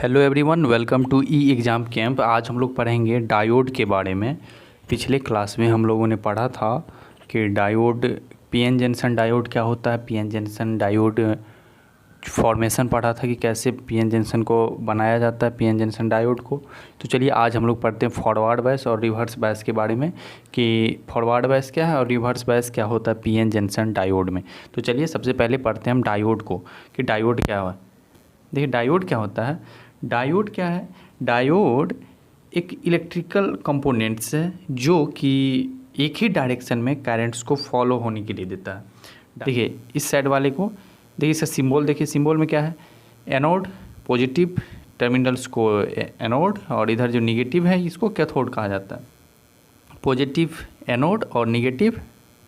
Hello everyone, welcome to E exam camp. आज हम लोग पढ़ेंगे डायोड के बारे में। पिछले क्लास में हम लोगों ने पढ़ा था कि डायोड पीएन जंक्शन डायोड क्या होता है, पीएन जंक्शन डायोड फॉर्मेशन पढ़ा था कि कैसे पीएन जंक्शन को बनाया जाता है, पीएन जंक्शन डायोड को। तो चलिए आज हम लोग पढ़ते हैं फॉरवर्ड बायस और रिवर्स बायस के बारे में कि फॉरवर्ड बायस क्या है और रिवर्स बायस क्या होता है पीएन जंक्शन डायोड में। तो चलिए सबसे पहले पढ़ते हैं हम डायोड को कि डायोड क्या है। देखिए डायोड क्या होता है। डायोड क्या है? डायोड एक इलेक्ट्रिकल कंपोनेंट्स है जो कि एक ही डायरेक्शन में करंट्स को फॉलो होने के लिए देता है। देखिए इस साइड वाले को देखिए, इसका सिंबल देखिए, सिंबल में क्या है? एनोड, पॉजिटिव टर्मिनल्स को एनोड और इधर जो निगेटिव है इसको कैथोड कहा जाता है। पॉजिटिव एनोड और निगेटिव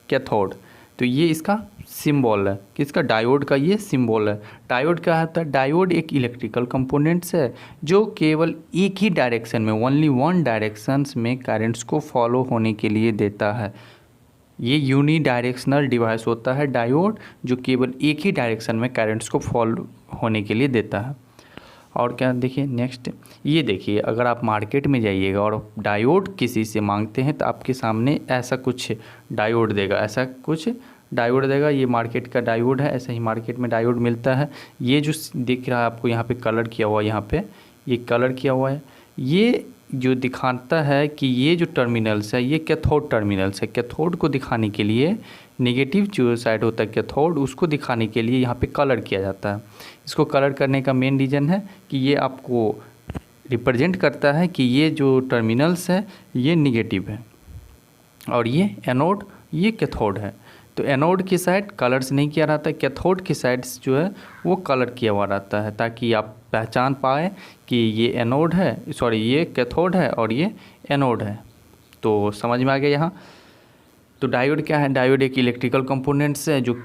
कैथोड। तो ये इसका सिंबल है, किसका? डायोड का ये सिंबल है। डायोड क्या होता है? डायोड एक इलेक्ट्रिकल कंपोनेंट्स है जो केवल एक ही डायरेक्शन में, ओनली वन डायरेक्शंस में करंट्स को फॉलो होने के लिए देता है। ये यूनी डायरेक्शनल डिवाइस होता है डायोड, जो केवल एक ही डायरेक्शन में करंट्स को फॉलो होने के लिए देता है। और क्या देखिए नेक्स्ट, ये देखिए अगर आप मार्केट में जाइएगा और डायोड किसी से मांगते हैं तो आपके सामने ऐसा कुछ डायोड देगा, ऐसा कुछ डायोड देगा। ये मार्केट का डायोड है, ऐसा ही मार्केट में डायोड मिलता है। ये जो दिख रहा है आपको यहाँ पे कलर किया हुआ, यहाँ पे ये कलर किया हुआ है, ये जो दिखाता है कि ये जो टर्मिनल्स है ये कैथोड टर्मिनल्स है। कैथोड को दिखाने के लिए, नेगेटिव जो साइड होता है कैथोड, उसको दिखाने के लिए यहाँ पे कलर किया जाता है। इसको कलर करने का मेन रीज़न है कि ये आपको रिप्रेजेंट करता है कि ये जो टर्मिनल्स है ये निगेटिव है और ये एनोड, ये कैथोड है। तो एनोड की साइड कलर्स नहीं किया रहता है, कैथोड की साइड्स जो है वो कलर किया हुआ रहता है, ताकि आप पहचान पाए कि ये एनोड है, सॉरी ये कैथोड है और ये एनोड है। तो समझ में आ गया यहाँ। तो डायोड क्या है? डायोड एक इलेक्ट्रिकल कंपोनेंट्स है जो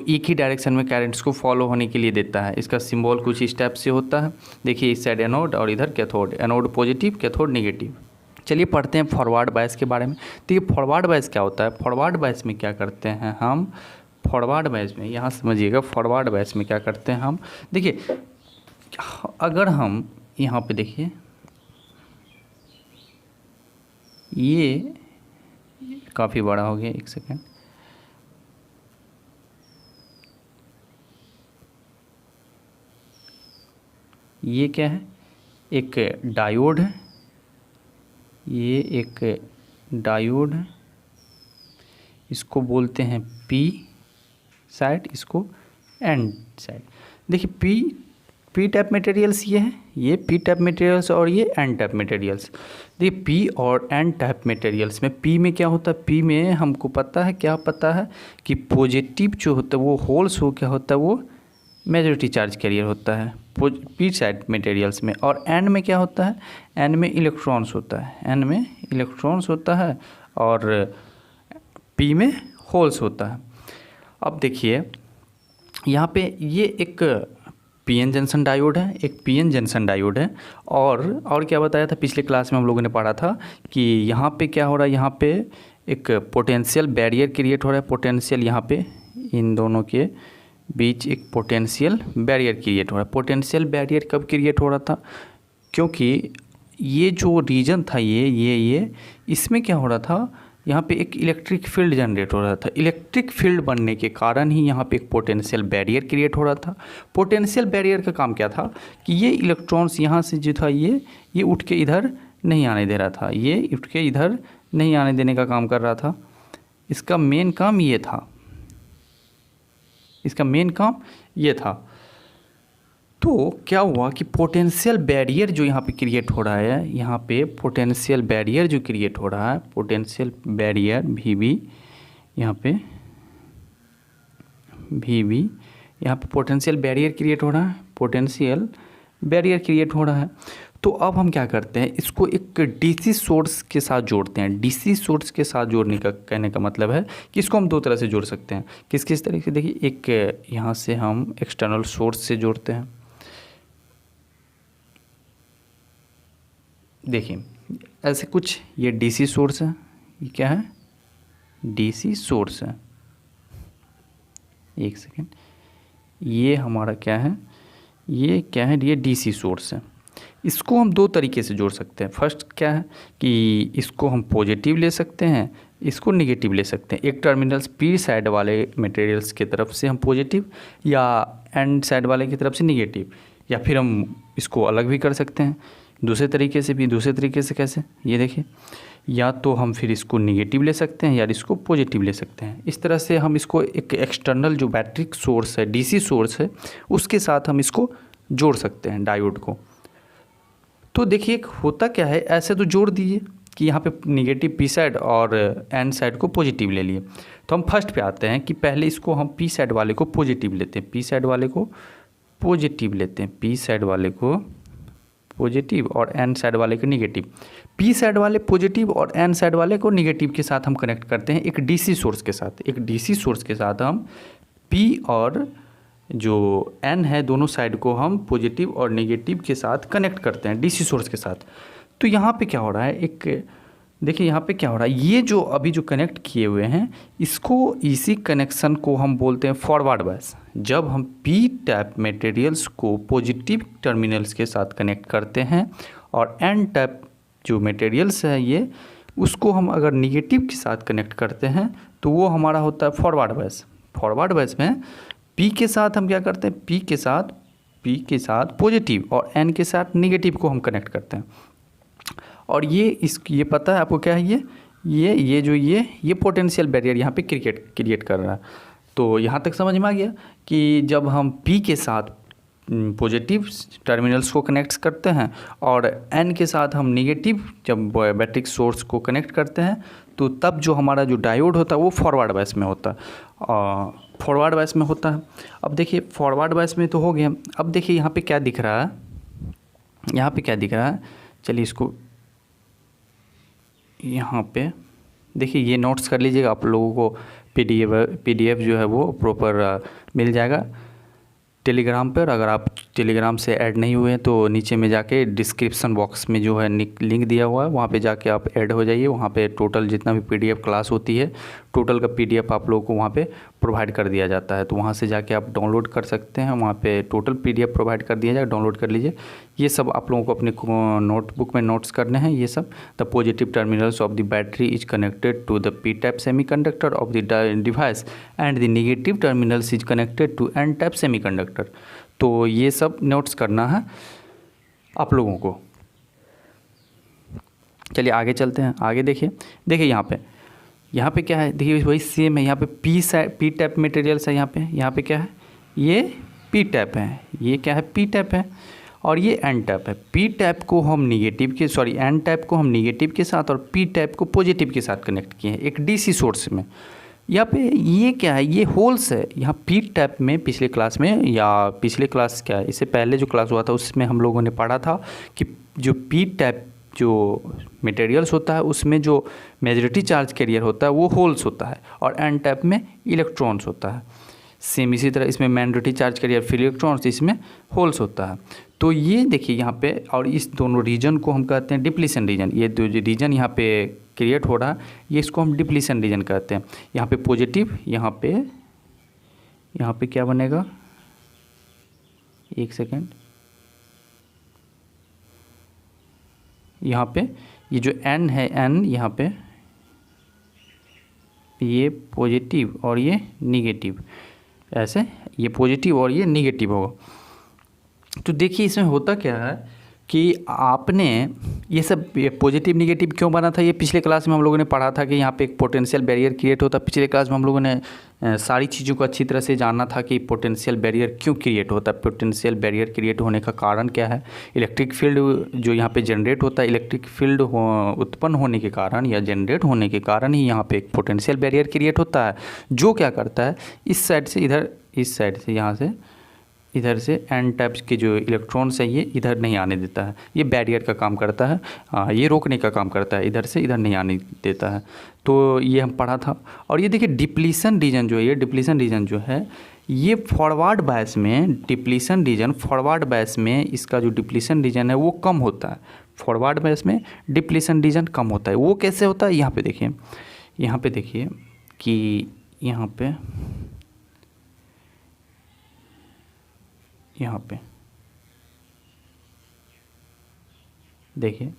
एक ही डायरेक्शन में करंट्स को फॉलो होने के लिए देता है। इसका सिंबल कुछ इस टाइप से होता है। देखिए इस साइड एनोड और इधर cathode, anode positive cathode negative. चलिए पढ़ते हैं फॉरवर्ड बायस के बारे में। तो ये फॉरवर्ड बायस क्या होता है? फॉरवर्ड बायस में क्या करते हैं हम? फॉरवर्ड बायस में यहाँ समझिएगा, फॉरवर्ड बायस में क्या करते हैं हम? देखिए अगर हम यहाँ पे देखिए, ये काफ़ी बड़ा हो गया, एक सेकेंड। ये क्या है? एक डायोड है, ये एक डायोड है, इसको बोलते हैं पी साइड, इसको एन साइड। देखिए पी टाइप मटेरियल्स ये है, ये पी टाइप मटेरियल्स और ये एन टाइप मटेरियल्स। देखिए पी और एन टाइप मटेरियल्स में पी में क्या होता है? पी में हमको पता है, क्या पता है कि पॉजिटिव जो होता है वो होल्स हो, क्या होता है वो मेजॉरिटी चार्ज कैरियर होता है पी साइड मटेरियल्स में। और एन में क्या होता है? एन में इलेक्ट्रॉन्स होता है, एन में इलेक्ट्रॉन्स होता है और पी में होल्स होता है। अब देखिए यहाँ पे ये एक पीएन जंक्शन डायोड है, एक पीएन जंक्शन डायोड है। और क्या बताया था पिछले क्लास में हम लोगों ने पढ़ा था कि यहाँ पे क्या हो रहा है, यहाँ पे एक पोटेंशियल बैरियर क्रिएट हो रहा है। पोटेंशियल यहाँ पे इन दोनों के बीच एक पोटेंशियल बैरियर क्रिएट हो रहा है। पोटेंशियल बैरियर कब क्रिएट हो रहा था? क्योंकि ये जो रीजन था ये इसमें क्या हो रहा था, यहाँ पे एक इलेक्ट्रिक फील्ड जनरेट हो रहा था। इलेक्ट्रिक फील्ड बनने के कारण ही यहाँ पे एक पोटेंशियल बैरियर क्रिएट हो रहा था। पोटेंशियल बैरियर का काम क्या था कि ये इलेक्ट्रॉन्स यहाँ से जो था ये उठ के इधर नहीं आने दे रहा था, ये उठ के इधर नहीं आने देने का काम कर रहा था। इसका मेन काम ये था, इसका मेन काम ये था। तो क्या हुआ कि पोटेंशियल बैरियर जो यहाँ पे क्रिएट हो रहा है, यहाँ पे पोटेंशियल बैरियर जो क्रिएट हो रहा है, पोटेंशियल बैरियर वी यहाँ पे वी यहाँ पे पोटेंशियल बैरियर क्रिएट हो रहा है, पोटेंशियल बैरियर क्रिएट हो रहा है। तो अब हम क्या करते हैं, इसको एक डीसी सोर्स के साथ जोड़ते हैं। डीसी सोर्स के साथ जोड़ने का कहने का मतलब है कि इसको हम दो तरह से जोड़ सकते हैं। किस किस तरीके से? देखिए एक यहाँ से हम एक्सटर्नल सोर्स से जोड़ते हैं। देखिए ऐसे कुछ, ये डीसी सोर्स है, ये क्या है? डीसी सोर्स है। एक सेकेंड, ये हमारा क्या है? ये क्या है? ये डीसी सोर्स है। इसको हम दो तरीके से जोड़ सकते हैं। फर्स्ट क्या है कि इसको हम पॉजिटिव ले सकते हैं, इसको निगेटिव ले सकते हैं। एक टर्मिनल्स पी साइड वाले मटेरियल्स की तरफ से हम पॉजिटिव या एन साइड वाले की तरफ से निगेटिव, या फिर हम इसको अलग भी कर सकते हैं दूसरे तरीके से भी। दूसरे तरीके से कैसे, ये देखिए, या तो हम फिर इसको निगेटिव ले सकते हैं या इसको पॉजिटिव ले सकते हैं। इस तरह से हम इसको एक एक्सटर्नल जो बैटरी सोर्स है, डीसी सोर्स है, उसके साथ हम इसको जोड़ सकते हैं डायोड को। तो देखिए होता क्या है, ऐसे तो जोड़ दीजिए कि यहाँ पे निगेटिव पी साइड और एन साइड को पॉजिटिव ले लिए। तो हम फर्स्ट पे आते हैं कि पहले इसको हम पी साइड वाले को पॉजिटिव लेते हैं, पी साइड वाले को पॉजिटिव लेते हैं, पी साइड वाले को पॉजिटिव और एन साइड वाले को निगेटिव। पी साइड वाले पॉजिटिव और एन साइड वाले को निगेटिव के साथ हम कनेक्ट करते हैं एक डीसी सोर्स के साथ। एक डीसी सोर्स के साथ हम पी और जो एन है दोनों साइड को हम पॉजिटिव और नेगेटिव के साथ कनेक्ट करते हैं डीसी सोर्स के साथ। तो यहाँ पे क्या हो रहा है, एक देखिए यहाँ पे क्या हो रहा है, ये जो अभी जो कनेक्ट किए हुए हैं इसको, इसी कनेक्शन को हम बोलते हैं फॉरवर्ड बायस। जब हम पी टाइप मटेरियल्स को पॉजिटिव टर्मिनल्स के साथ कनेक्ट करते हैं और एन टाइप जो मटेरियल्स है ये, उसको हम अगर निगेटिव के साथ कनेक्ट करते हैं तो वो हमारा होता है फॉरवर्ड बायस। फॉरवर्ड बायस में पी के साथ हम क्या करते हैं, पी के साथ पॉजिटिव और एन के साथ निगेटिव को हम कनेक्ट करते हैं। और ये पता है आपको क्या है, ये पोटेंशियल बैरियर यहाँ पे क्रिएट कर रहा है। तो यहाँ तक समझ में आ गया कि जब हम पी के साथ पॉजिटिव टर्मिनल्स को कनेक्ट करते हैं और एन के साथ हम निगेटिव जब बैटरी सोर्स को कनेक्ट करते हैं, तो तब जो हमारा जो डायोड होता है वो फॉरवर्ड बायस में होता है, फॉरवर्ड बायस में होता है। अब देखिए फॉरवर्ड बायस में तो हो गया। अब देखिए यहाँ पे क्या दिख रहा है, यहाँ पे क्या दिख रहा है, चलिए इसको यहाँ पे देखिए, ये नोट्स कर लीजिएगा, आप लोगों को पीडीएफ जो है वो प्रॉपर मिल जाएगा टेलीग्राम पर। अगर आप टेलीग्राम से ऐड नहीं हुए हैं तो नीचे में जाके डिस्क्रिप्शन बॉक्स में जो है लिंक दिया हुआ है, वहाँ पे जाके आप ऐड हो जाइए। वहाँ पे टोटल जितना भी पीडीएफ क्लास होती है, टोटल का पीडीएफ आप लोगों को वहाँ पे प्रोवाइड कर दिया जाता है। तो वहाँ से जाके आप डाउनलोड कर सकते हैं, वहाँ पे टोटल पीडीएफ प्रोवाइड कर दिया जाएगा, डाउनलोड कर लीजिए। ये सब आप लोगों को अपने नोटबुक में नोट्स करने हैं। ये सब the positive terminals of the battery is connected to the P type semiconductor of the device and the negative terminals is connected to N type semiconductor. तो ये सब नोट्स करना है आप लोगों को। चलिए आगे चलते हैं। आगे देखिए यहाँ पे क्या है, देखिए वही सेम है। यहाँ पे पी टाइप मटेरियल्स है। यहाँ पे क्या है, ये पी टाइप है, ये क्या है, पी टाइप है, और ये एन टाइप है। पी टाइप को हम एन टाइप को हम निगेटिव के साथ और पी टाइप को पॉजिटिव के साथ कनेक्ट किए हैं एक डीसी सोर्स में। यहाँ पे ये क्या है, ये होल्स है। यहाँ पी टाइप में पिछले क्लास में, या पिछले क्लास क्या है, इससे पहले जो क्लास हुआ था उसमें हम लोगों ने पढ़ा था कि जो पी टाइप जो मटेरियल्स होता है उसमें जो मेजॉरिटी चार्ज कैरियर होता है वो होल्स होता है, और एन टाइप में इलेक्ट्रॉन्स होता है। सेम इसी तरह इसमें मेजॉरिटी चार्ज कैरियर फिर इलेक्ट्रॉन्स, इसमें होल्स होता है। तो ये देखिए यहाँ पे, और इस दोनों रीजन को हम कहते हैं डिप्लीशन रीजन। ये जो रीजन यहाँ पे क्रिएट हो रहा है, ये इसको हम डिप्लीशन रीजन कहते हैं। यहाँ पे पॉजिटिव, यहाँ पे क्या बनेगा, एक सेकेंड, यहाँ पे ये जो एन है, एन यहाँ पे ये पॉजिटिव और ये निगेटिव, ऐसे ये पॉजिटिव और ये निगेटिव होगा। तो देखिए इसमें होता क्या है कि आपने ये सब पॉजिटिव निगेटिव क्यों बना था, ये पिछले क्लास में हम लोगों ने पढ़ा था कि यहाँ पे एक पोटेंशियल बैरियर क्रिएट होता है। पिछले क्लास में हम लोगों ने सारी चीज़ों को अच्छी तरह से जानना था कि पोटेंशियल बैरियर क्यों क्रिएट होता है, पोटेंशियल बैरियर क्रिएट होने का कारण क्या है। इलेक्ट्रिक फील्ड जो यहाँ पे जनरेट होता है, इलेक्ट्रिक फील्ड उत्पन्न होने के कारण या जनरेट होने के कारण ही यहाँ पे एक पोटेंशियल बैरियर क्रिएट होता है, जो क्या करता है, इस साइड से इधर, इस साइड से यहाँ से इधर से एन टाइप्स के जो इलेक्ट्रॉन्स हैं ये इधर नहीं आने देता है। ये बैरियर का काम करता है, ये रोकने का काम करता है, इधर से इधर नहीं आने देता है। तो ये हम पढ़ा था। और ये देखिए डिप्लीशन रीजन जो है, ये डिप्लीशन रीजन जो है, ये फॉरवर्ड बायस में डिप्लीशन रीजन, फॉरवर्ड बायस में इसका जो डिप्लीशन रीजन है वो कम होता है। फॉरवर्ड बायस में डिप्लीशन रीजन कम होता है। वो कैसे होता है, यहाँ पे देखिए कि यहाँ पे देखिए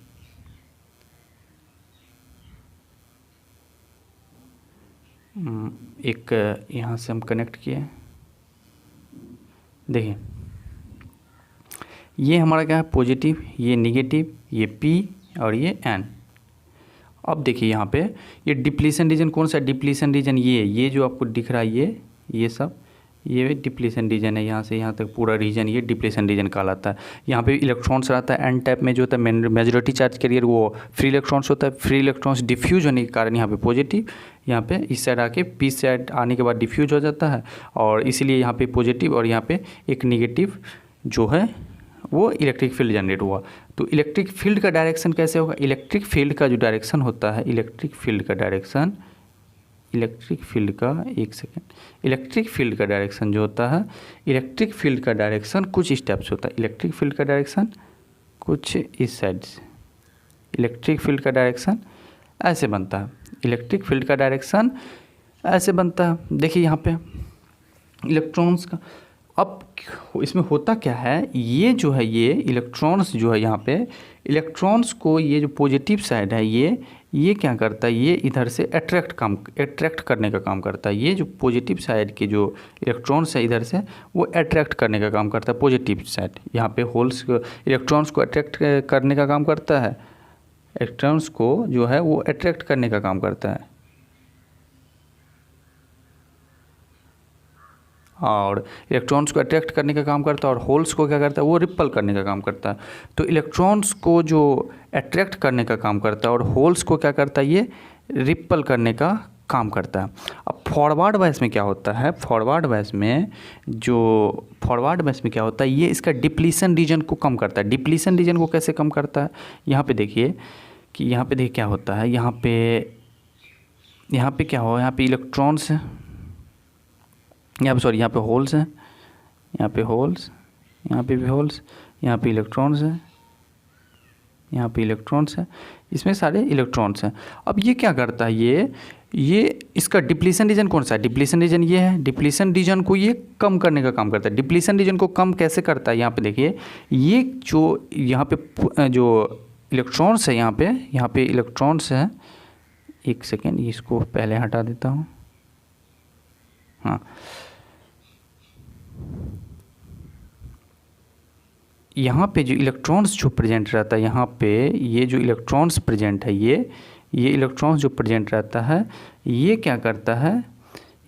एक यहाँ से हम कनेक्ट किए, देखिए ये हमारा क्या है पॉजिटिव, ये नेगेटिव, ये P और ये N। अब देखिए यहाँ पे ये डिप्लीशन रीजन कौन सा डिप्लीशन रीजन, ये जो आपको दिख रहा है ये सब ये डिप्लीशन रीजन है। यहाँ से यहाँ तक पूरा रीजन ये डिप्लीशन रीजन कहलाता है। यहाँ पे इलेक्ट्रॉन्स रहता है एन टाइप में, जो होता है मेजॉरिटी चार्ज कैरियर वो फ्री इलेक्ट्रॉन्स होता है। फ्री इलेक्ट्रॉन्स डिफ्यूज होने के कारण यहाँ पे पॉजिटिव, यहाँ पे इस साइड आके पी साइड आने के बाद डिफ्यूज हो जाता है, और इसीलिए यहाँ पे पॉजिटिव और यहाँ पे एक निगेटिव जो है वो इलेक्ट्रिक फील्ड जनरेट हुआ। तो इलेक्ट्रिक फील्ड का डायरेक्शन कैसे होगा, इलेक्ट्रिक फील्ड का जो डायरेक्शन होता है, इलेक्ट्रिक फील्ड का डायरेक्शन, इलेक्ट्रिक फील्ड का एक सेकेंड, इलेक्ट्रिक फील्ड का डायरेक्शन जो होता है, इलेक्ट्रिक फील्ड का डायरेक्शन कुछ स्टेप्स होता है। इलेक्ट्रिक फील्ड का डायरेक्शन कुछ इस साइड से, इलेक्ट्रिक फील्ड का डायरेक्शन ऐसे बनता है, इलेक्ट्रिक फील्ड का डायरेक्शन ऐसे बनता है। देखिए यहाँ पे इलेक्ट्रॉन्स का, अब इसमें होता क्या है, ये जो है ये इलेक्ट्रॉन्स जो है यहाँ पे इलेक्ट्रॉन्स को ये जो पॉजिटिव साइड है ये क्या करता है, ये इधर से अट्रैक्ट करने का काम करता है। ये जो पॉजिटिव साइड के जो इलेक्ट्रॉन्स है इधर से वो अट्रैक्ट करने का काम करता है पॉजिटिव साइड। यहाँ पे होल्स इलेक्ट्रॉन्स को अट्रैक्ट करने का काम करता है, इलेक्ट्रॉन्स को जो है वो अट्रैक्ट करने का काम करता है, और इलेक्ट्रॉन्स को अट्रैक्ट करने का काम करता है, और होल्स को क्या करता है वो रिपल करने का काम करता है। तो इलेक्ट्रॉन्स को जो अट्रैक्ट करने का काम करता है और होल्स को क्या करता है ये रिपल करने का काम करता है। अब फॉरवर्ड वाइज में क्या होता है, फॉरवर्ड वाइज में क्या होता है, ये इसका डिप्लीशन रीजन को कम करता है। डिप्लीशन रीजन को कैसे कम करता है, यहाँ पे देखिए कि यहाँ पे देखिए क्या होता है, यहाँ पे क्या हो, यहाँ पे इलेक्ट्रॉन्स है, यहाँ पे यहाँ पे होल्स हैं, यहाँ पे होल्स, यहाँ पे भी होल्स, यहाँ पे इलेक्ट्रॉन्स हैं, यहाँ पे इलेक्ट्रॉन्स हैं, इसमें सारे इलेक्ट्रॉन्स हैं। अब ये क्या करता है, ये इसका डिप्लीशन रीजन कौन सा है, डिप्लीशन रीजन ये है। डिप्लीशन रीजन को ये कम करने का काम करता है। डिप्लीशन रीजन को कम कैसे करता है, यहाँ पे देखिए ये जो यहाँ पे जो इलेक्ट्रॉन्स है, यहाँ पे इलेक्ट्रॉन्स है, एक सेकेंड इसको पहले हटा देता हूँ, हाँ यहाँ पे जो इलेक्ट्रॉन्स जो प्रेजेंट रहता है, यहाँ पे ये जो इलेक्ट्रॉन्स प्रेजेंट है, ये इलेक्ट्रॉन्स जो प्रेजेंट रहता है ये क्या करता है,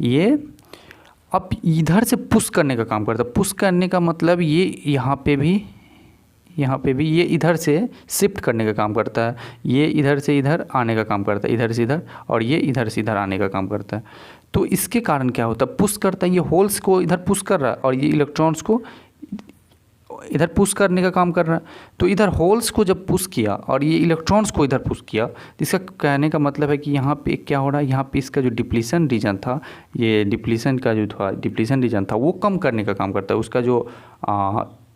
ये अब इधर से पुश करने का काम करता है। पुश करने का मतलब ये यहाँ पे भी ये इधर से शिफ्ट करने का काम करता है, ये इधर से इधर आने का काम करता है, इधर से इधर, और ये इधर से इधर आने का काम करता है। तो इसके कारण क्या होता है, पुश करता है, ये होल्स को इधर पुश कर रहा है और ये इलेक्ट्रॉन्स को इधर पुश करने का काम कर रहा है। तो इधर होल्स को जब पुश किया और ये इलेक्ट्रॉन्स को इधर पुश किया, तो इसका कहने का मतलब है कि यहाँ पे क्या हो रहा है, यहाँ पे इसका जो डिप्लीशन रीजन था, ये डिप्लीशन का जो था डिप्लीशन रीजन था वो कम करने का काम करता है। उसका जो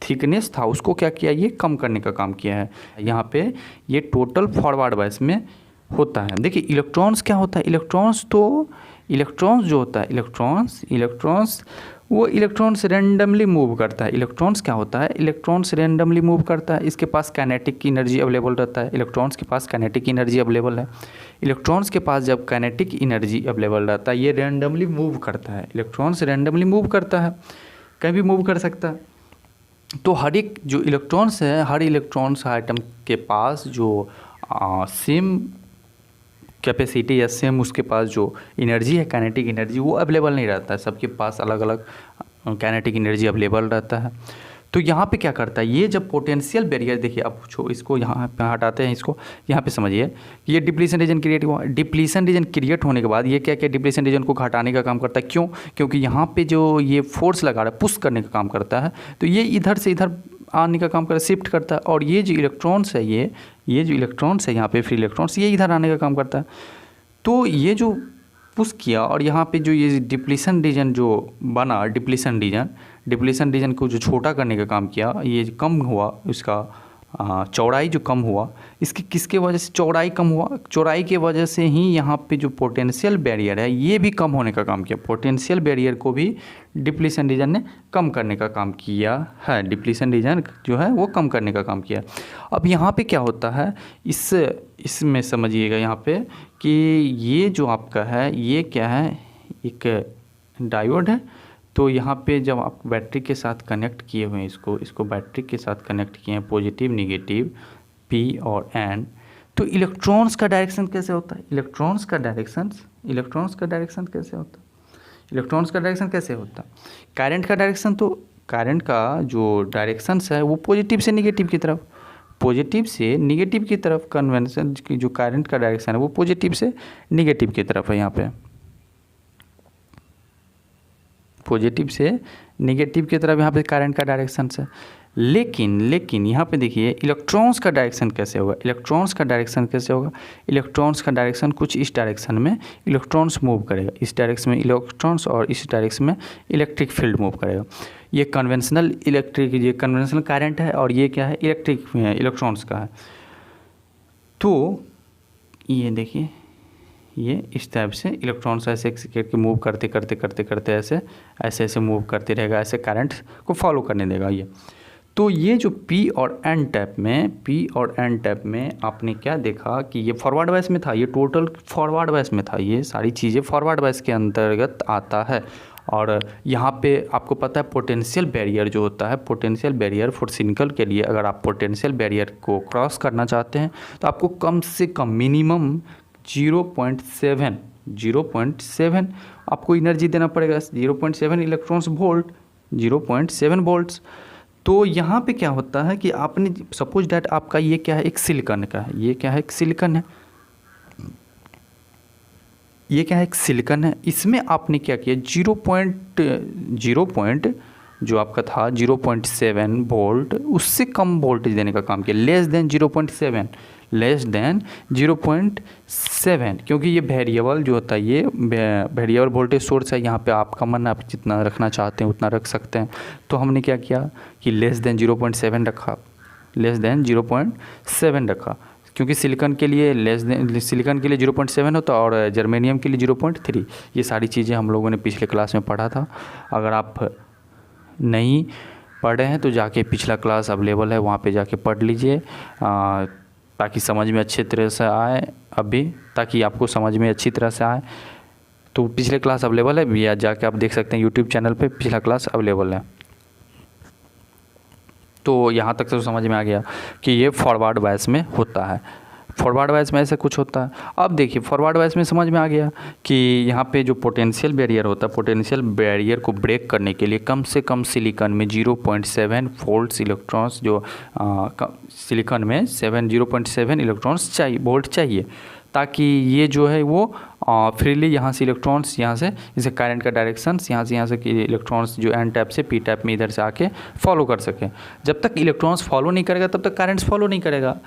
थिकनेस था उसको क्या किया, ये कम करने का काम किया है। यहाँ पे ये टोटल फॉरवर्ड वाइज में होता है। देखिए इलेक्ट्रॉन्स क्या होता है, इलेक्ट्रॉन्स जो होता है इलेक्ट्रॉन्स रेंडमली मूव करता है। इलेक्ट्रॉन्स क्या होता है, इलेक्ट्रॉन्स रेंडमली मूव करता है, इसके पास काइनेटिक एनर्जी अवेलेबल रहता है। इलेक्ट्रॉन्स के पास काइनेटिक एनर्जी अवेलेबल है। इलेक्ट्रॉन्स के पास जब काइनेटिक एनर्जी अवेलेबल रहता है, ये रेंडमली मूव करता है। इलेक्ट्रॉन्स रेंडमली मूव करता है, कहीं भी मूव कर सकता है। तो हर एक जो इलेक्ट्रॉन्स है, हर इलेक्ट्रॉन्स आइटम के पास जो सेम कैपेसिटी या सेम उसके पास जो एनर्जी है काइनेटिक एनर्जी वो अवेलेबल नहीं रहता है। सबके पास अलग अलग काइनेटिक एनर्जी अवेलेबल रहता है। तो यहाँ पे क्या करता है, ये जब पोटेंशियल बैरियर, देखिए अब इसको यहाँ पे हटाते हैं, इसको यहाँ पे समझिए, ये डिप्लीशन रीजन क्रिएट हुआ। डिप्लीशन रीजन क्रिएट होने के बाद ये क्या डिप्लीशन रीजन को घटाने का काम करता है। क्यों, क्योंकि यहाँ पे जो ये फोर्स लगा रहा है पुश करने का काम करता है, तो ये इधर से इधर आने का काम करता है, शिफ्ट करता है। और ये जो इलेक्ट्रॉन्स है, ये जो इलेक्ट्रॉन्स है यहाँ पे फ्री इलेक्ट्रॉन्स, ये इधर आने का काम करता है। तो ये जो पुश किया और यहाँ पे जो ये डिप्लीशन रीजन जो बना, डिप्लीशन रीजन को जो छोटा करने का काम किया, ये कम हुआ इसका चौड़ाई जो कम हुआ, इसकी किसके वजह से चौड़ाई कम हुआ? चौड़ाई की वजह से ही यहाँ पे जो पोटेंशियल बैरियर है ये भी कम होने का काम किया। पोटेंशियल बैरियर को भी डिप्लीशन रीजन ने कम करने का काम किया है। डिप्लीशन रीजन जो है वो कम करने का काम किया। अब यहाँ पे क्या होता है, इसमें समझिएगा यहाँ पे कि ये जो आपका है ये क्या है, एक डायोड है। तो यहाँ पे जब आप बैटरी के साथ कनेक्ट किए हुए हैं, इसको बैटरी के साथ कनेक्ट किए हैं, पॉजिटिव नेगेटिव P और N, तो इलेक्ट्रॉन्स का डायरेक्शन कैसे होता है? इलेक्ट्रॉन्स का डायरेक्शन कैसे होता है? करंट का डायरेक्शन, तो करंट का जो डायरेक्शन है वो पॉजिटिव से नेगेटिव की तरफ, कन्वेंशन की जो करंट का डायरेक्शन है वो पॉजिटिव से नेगेटिव की तरफ है। यहाँ पे पॉजिटिव से नेगेटिव की तरफ यहाँ पे करंट का डायरेक्शन है। लेकिन यहाँ पे देखिए इलेक्ट्रॉन्स का डायरेक्शन कैसे होगा? इलेक्ट्रॉन्स का डायरेक्शन कुछ इस डायरेक्शन में इलेक्ट्रॉन्स मूव करेगा, इस डायरेक्शन में इलेक्ट्रॉन्स और इस डायरेक्शन में इलेक्ट्रिक फील्ड मूव करेगा। ये कन्वेंशनल करंट है और ये क्या है, इलेक्ट्रॉन्स का है। तो ये देखिए ये इस टाइप से इलेक्ट्रॉन्स ऐसे करके मूव करते ऐसे मूव करते रहेगा, ऐसे करंट को फॉलो करने देगा ये। तो ये जो P और N टैप में आपने क्या देखा कि ये फॉरवर्ड बायस में था, ये टोटल फॉरवर्ड बायस में था, ये सारी चीज़ें फॉरवर्ड बायस के अंतर्गत आता है। और यहाँ पे आपको पता है पोटेंशियल बैरियर जो होता है, पोटेंशियल बैरियर फॉर सिग्नल के लिए अगर आप पोटेंशियल बैरियर को क्रॉस करना चाहते हैं तो आपको कम से कम मिनिमम 0.7 आपको एनर्जी देना पड़ेगा, 0.7 इलेक्ट्रॉन्स वोल्ट, 0.7 वोल्ट्स। तो यहाँ पे क्या होता है कि आपने सपोज डैट आपका ये क्या है, एक सिलिकॉन का है, ये क्या है, एक सिलिकॉन है, इसमें आपने क्या किया, 0.0 जो आपका था 0.7 वोल्ट, उससे कम वोल्टेज देने का काम किया, लेस देन 0.7, क्योंकि ये वेरिएबल जो होता है, ये वेरिएबल वोल्टेज सोर्स है। यहाँ पे आपका मन, आप जितना रखना चाहते हैं उतना रख सकते हैं। तो हमने क्या किया कि लेस देन 0.7 रखा, क्योंकि सिलिकॉन के लिए 0.7 होता है और जर्मेनियम के लिए 0.3। ये सारी चीज़ें हम लोगों ने पिछले क्लास में पढ़ा था। अगर आप नहीं पढ़े हैं तो जाके पिछला क्लास अवेलेबल है, वहाँ पे जाके पढ़ लीजिए ताकि समझ में अच्छी तरह से आए। आपको समझ में अच्छी तरह से आए तो पिछले क्लास अवेलेबल है, या जाके आप देख सकते हैं यूट्यूब चैनल पे पिछला क्लास अवेलेबल है। तो यहाँ तक तो समझ में आ गया कि ये फॉरवर्ड बायस में होता है, फॉरवर्ड बायस में ऐसे कुछ होता है। अब देखिए फॉरवर्ड बायस में समझ में आ गया कि यहाँ पे जो पोटेंशियल बैरियर होता है, पोटेंशियल बैरियर को ब्रेक करने के लिए कम से कम सिलिकॉन में 0.7 वोल्ट्स इलेक्ट्रॉन्स, जो सिलिकॉन में 0.7 इलेक्ट्रॉन्स वोल्ट चाहिए, ताकि ये जो है वो फ्रीली यहाँ से इलेक्ट्रॉन्स, यहाँ से जैसे करंट का डायरेक्शन यहाँ से कि इलेक्ट्रॉन्स जो एन टैप से पी टैप में इधर से आके फॉलो कर सके। जब तक इलेक्ट्रॉन्स फॉलो नहीं करेगा तब तक करंट्स फॉलो नहीं करेगा।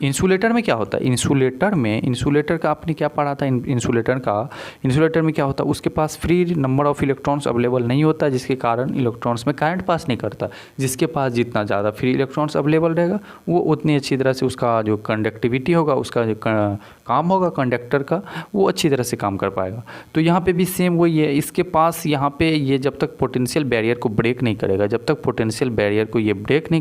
इंसुलेटर में क्या होता है, इंसुलेटर का आपने क्या पढ़ा था, इंसुलेटर में क्या होता है, उसके पास free number of electrons available नहीं होता, जिसके कारण इलेक्ट्रॉन्स में करंट पास नहीं करता। जिसके पास जितना ज़्यादा फ्री इलेक्ट्रॉन्स अवेलेबल रहेगा वो उतनी अच्छी तरह से उसका जो कंडक्टिविटी होगा, उसका जो काम होगा कंडक्टर का, वो अच्छी तरह से काम कर पाएगा। तो यहाँ पे भी सेम वही है, इसके पास यहाँ पे ये जब तक पोटेंशियल बैरियर को ब्रेक नहीं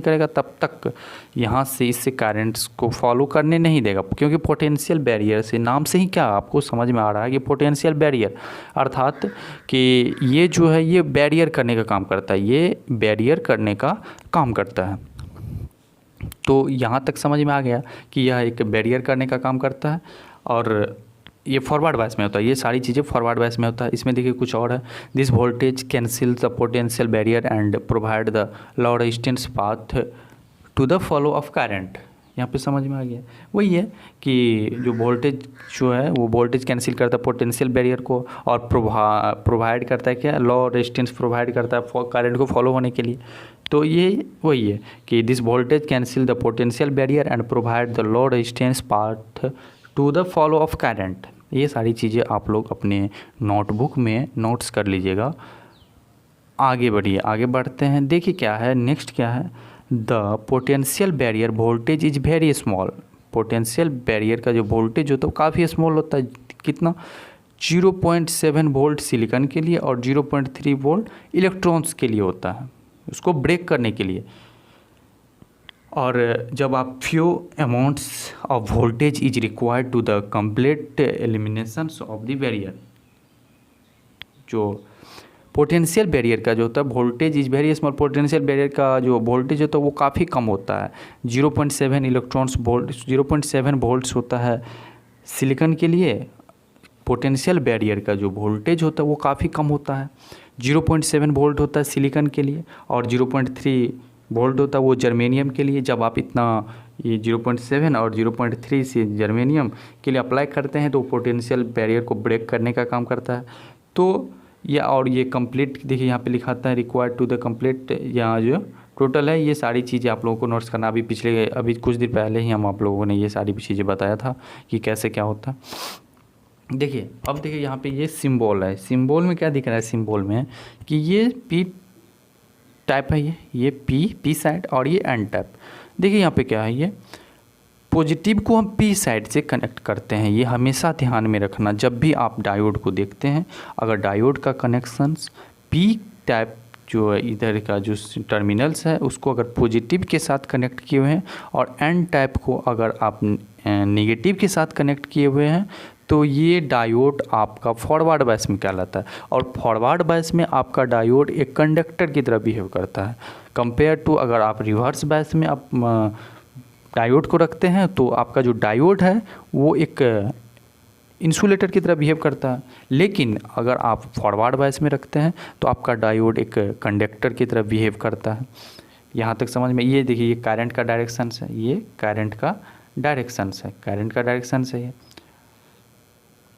करेगा, तब तक यहाँ से इससे करंट्स को फॉलो करने नहीं देगा। क्योंकि पोटेंशियल बैरियर से नाम से ही क्या आपको समझ में आ रहा है कि पोटेंशियल बैरियर अर्थात कि ये जो है ये बैरियर करने का काम करता है, तो यहाँ तक समझ में आ गया कि यह एक बैरियर करने का काम करता है। और ये फॉरवर्ड बायस में होता है, ये सारी चीज़ें फॉरवर्ड बायस में होता है। इसमें देखिए कुछ और है, this voltage cancel the potential barrier and provide the low resistance path to the flow of current. यहाँ पे समझ में आ गया, वही है कि जो वोल्टेज जो है वो वोल्टेज कैंसिल करता है पोटेंशियल बैरियर को, और प्रोवाइड करता है क्या, लो रेजिस्टेंस प्रोवाइड करता है करंट को फॉलो होने के लिए। तो ये वही है कि this voltage cancel the potential barrier and provide the low resistance path to the follow of current. ये सारी चीज़ें आप लोग अपने नोटबुक में नोट्स कर लीजिएगा। आगे बढ़िए, आगे बढ़ते हैं। देखिए क्या है नेक्स्ट, क्या है the potential barrier voltage is very small. Potential barrier का जो वोल्टेज होता है वो काफ़ी स्मॉल होता है। कितना? 0.7 वोल्ट सिलिकॉन के लिए और 0.3 वोल्ट इलेक्ट्रॉन्स के लिए होता है, उसको ब्रेक करने के लिए। और जब आप few amounts of voltage is required to the complete elimination of the barrier. जो पोटेंशियल बैरियर का जो होता है voltage is very small, potential barrier का जो वोल्टेज होता है वो काफ़ी कम होता है। 0.7 इलेक्ट्रॉन्स वोल्ट 0.7 वोल्ट्स होता है सिलिकॉन के लिए। पोटेंशियल बैरियर का जो वोल्टेज होता है वो काफ़ी कम होता है, 0.7 वोल्ट होता है सिलिकॉन के लिए और 0.3 वोल्ट होता है वो जर्मेनियम के लिए। जब आप इतना ये 0.7 और 0.3 से जर्मेनियम के लिए अप्लाई करते हैं तो पोटेंशियल बैरियर को ब्रेक करने का काम करता है। तो ये कंप्लीट देखिए यहाँ पे लिखा था रिक्वायर्ड टू द कंप्लीट, यहाँ जो टोटल है ये सारी चीज़ें आप लोगों को नोट्स करना। अभी कुछ दिन पहले ही हम आप लोगों ने ये सारी चीज़ें बताया था कि कैसे क्या होता है। देखिए अब देखिए यहाँ पे ये सिंबल है, सिंबल में क्या दिख रहा है? सिंबल में कि ये पी टाइप है, ये पी साइड और ये एन टाइप। देखिए यहाँ पे क्या है, ये पॉजिटिव को हम पी साइड से कनेक्ट करते हैं। ये हमेशा ध्यान में रखना जब भी आप डायोड को देखते हैं। अगर डायोड का कनेक्शंस पी टाइप जो इधर का जो टर्मिनल्स है उसको अगर पॉजिटिव के साथ कनेक्ट किए हुए हैं और एन टाइप को अगर आप नेगेटिव के साथ कनेक्ट किए हुए हैं तो ये डायोड आपका फॉरवर्ड बायस में कहलाता है। और फॉरवर्ड बायस में आपका डायोड एक कंडक्टर की तरह बिहेव करता है कंपेयर टू अगर आप रिवर्स बायस में आप डायोड को रखते हैं तो आपका जो डायोड है वो एक इंसुलेटर की तरह बिहेव करता है। लेकिन अगर आप फॉरवर्ड बायस में रखते हैं तो आपका डायोड एक कंडक्टर की तरह बिहेव करता है। यहाँ तक समझ में? ये देखिए ये करंट का डायरेक्शन है, ये करंट का डायरेक्शन है, करंट का डायरेक्शन है ये।